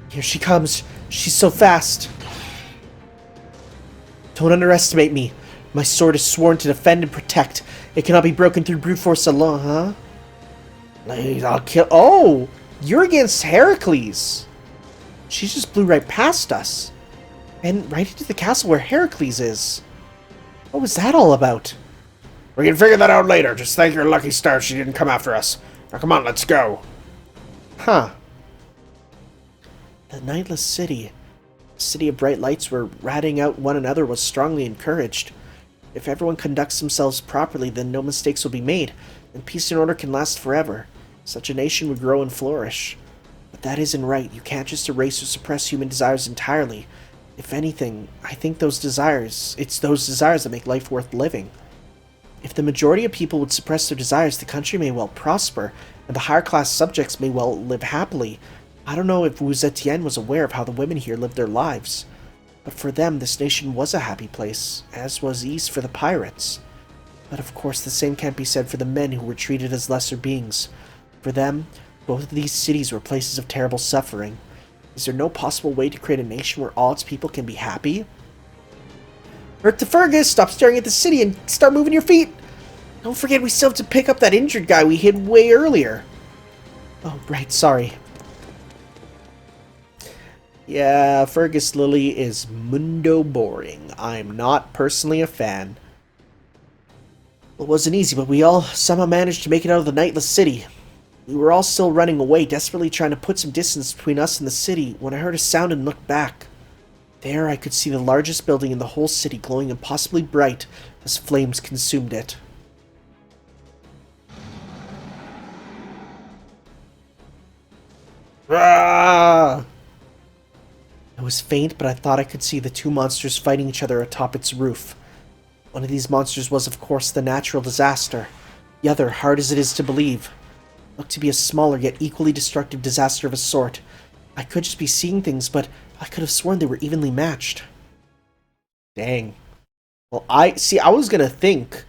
Here she comes. She's so fast. Don't underestimate me. My sword is sworn to defend and protect. It cannot be broken through brute force alone, huh? Please, I'll kill... Oh! You're against Heracles. She just blew right past us. And right into the castle where Heracles is. What was that all about? We can figure that out later. Just thank your lucky stars she didn't come after us. Now come on, let's go. Huh. The Nightless City. The city of bright lights where ratting out one another was strongly encouraged. If everyone conducts themselves properly, then no mistakes will be made, and peace and order can last forever. Such a nation would grow and flourish. But that isn't right. You can't just erase or suppress human desires entirely. If anything, I think it's those desires that make life worth living. If the majority of people would suppress their desires, the country may well prosper, and the higher class subjects may well live happily. I don't know if Wu Zetian was aware of how the women here lived their lives. But for them, this nation was a happy place, as was East for the pirates. But of course, the same can't be said for the men who were treated as lesser beings. For them, both of these cities were places of terrible suffering. Is there no possible way to create a nation where all its people can be happy? Earth to Fergus, stop staring at the city and start moving your feet! Don't forget we still have to pick up that injured guy we hid way earlier. Oh, right, sorry. Yeah, Fergus Lily is mundo boring. I'm not personally a fan. Well, it wasn't easy, but we all somehow managed to make it out of the Nightless City. We were all still running away, desperately trying to put some distance between us and the city, when I heard a sound and looked back. There I could see the largest building in the whole city glowing impossibly bright as flames consumed it. Ah! It was faint, but I thought I could see the two monsters fighting each other atop its roof. One of these monsters was, of course, the natural disaster. The other, hard as it is to believe, looked to be a smaller yet equally destructive disaster of a sort. I could just be seeing things, but I could have sworn they were evenly matched. Dang. Well, I was gonna think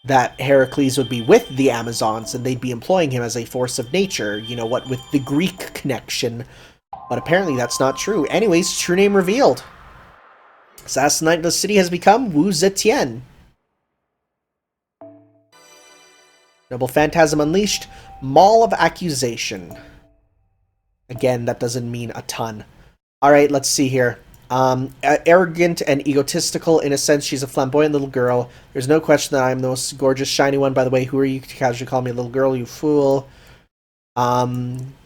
that Heracles would be with the Amazons and they'd be employing him as a force of nature, you know what, with the Greek connection. But apparently that's not true. Anyways, true name revealed. Assassin Nightless City has become Wu Zetian. Noble Phantasm Unleashed. Maul of Accusation. Again, that doesn't mean a ton. Alright, let's see here. Arrogant and egotistical. In a sense, she's a flamboyant little girl. There's no question that I'm the most gorgeous, shiny one. By the way, who are you to casually call me a little girl, you fool?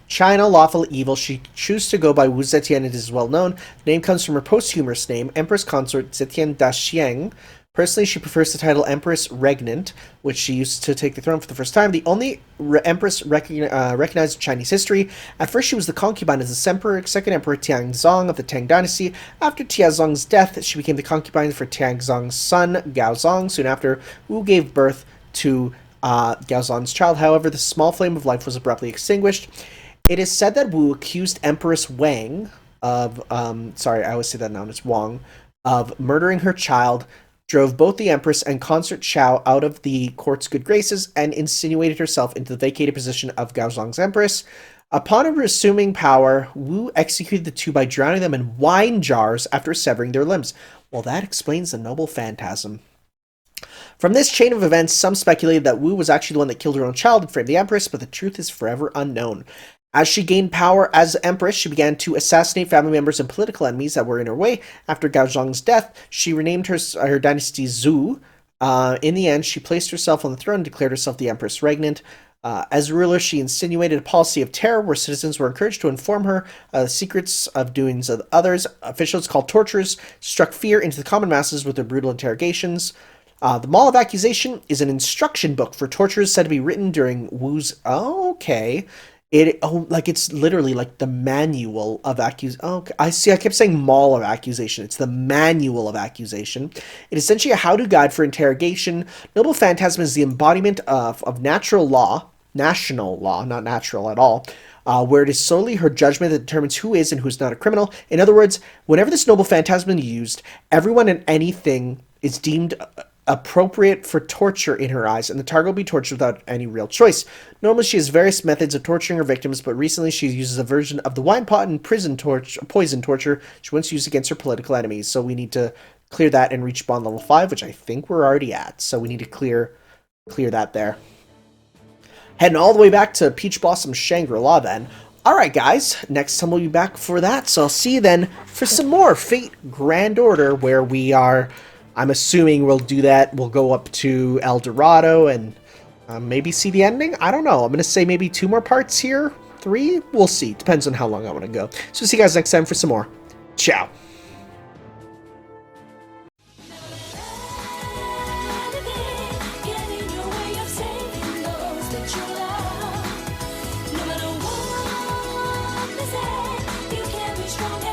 China, lawful evil. She chooses to go by Wu Zetian, it is well known. The name comes from her posthumous name, Empress Consort Zetian Daxiang. Personally, she prefers the title Empress Regnant, which she used to take the throne for the first time, the only empress recognized in Chinese history. At first, she was the concubine of the second emperor Tianzong of the Tang dynasty. After Tianzong's death, she became the concubine for Tianzong's son, Gaozong. Soon after, Wu gave birth to Gaozong's child. However, the small flame of life was abruptly extinguished. It is said that Wu accused Empress Wang of, I always say that now, it's Wang, of murdering her child, drove both the Empress and Consort Xiao out of the court's good graces, and insinuated herself into the vacated position of Gaozong's Empress. Upon her assuming power, Wu executed the two by drowning them in wine jars after severing their limbs. Well, that explains the noble phantasm. From this chain of events, some speculated that Wu was actually the one that killed her own child and framed the Empress, but the truth is forever unknown. As she gained power as Empress, she began to assassinate family members and political enemies that were in her way. After Gaozong's death, she renamed her dynasty Zhu. In the end, she placed herself on the throne and declared herself the Empress Regnant. As a ruler, she insinuated a policy of terror where citizens were encouraged to inform her the secrets of doings of others. Officials called torturers struck fear into the common masses with their brutal interrogations. The Mall of Accusation is an instruction book for torturers said to be written during Wu's... Oh, okay. It's literally like the manual of accusation. Oh, I see. I kept saying Mall of Accusation. It's the manual of accusation. It is essentially a how-to guide for interrogation. Noble Phantasm is the embodiment of natural law, national law, not natural at all, where it is solely her judgment that determines who is and who is not a criminal. In other words, whenever this Noble Phantasm is used, everyone and anything is deemed appropriate for torture in her eyes, and the target will be tortured without any real choice. Normally, she has various methods of torturing her victims, but recently she uses a version of the wine pot and poison torture she once used against her political enemies. So we need to clear that and reach bond level 5, which I think we're already at. So we need to clear that there. Heading all the way back to Peach Blossom Shangri-La then. Alright guys, next time we'll be back for that, so I'll see you then for some more Fate Grand Order, where we are... I'm assuming we'll do that. We'll go up to El Dorado and maybe see the ending. I don't know. I'm going to say maybe 2 more parts here. 3? We'll see. Depends on how long I want to go. So see you guys next time for some more. Ciao. Strong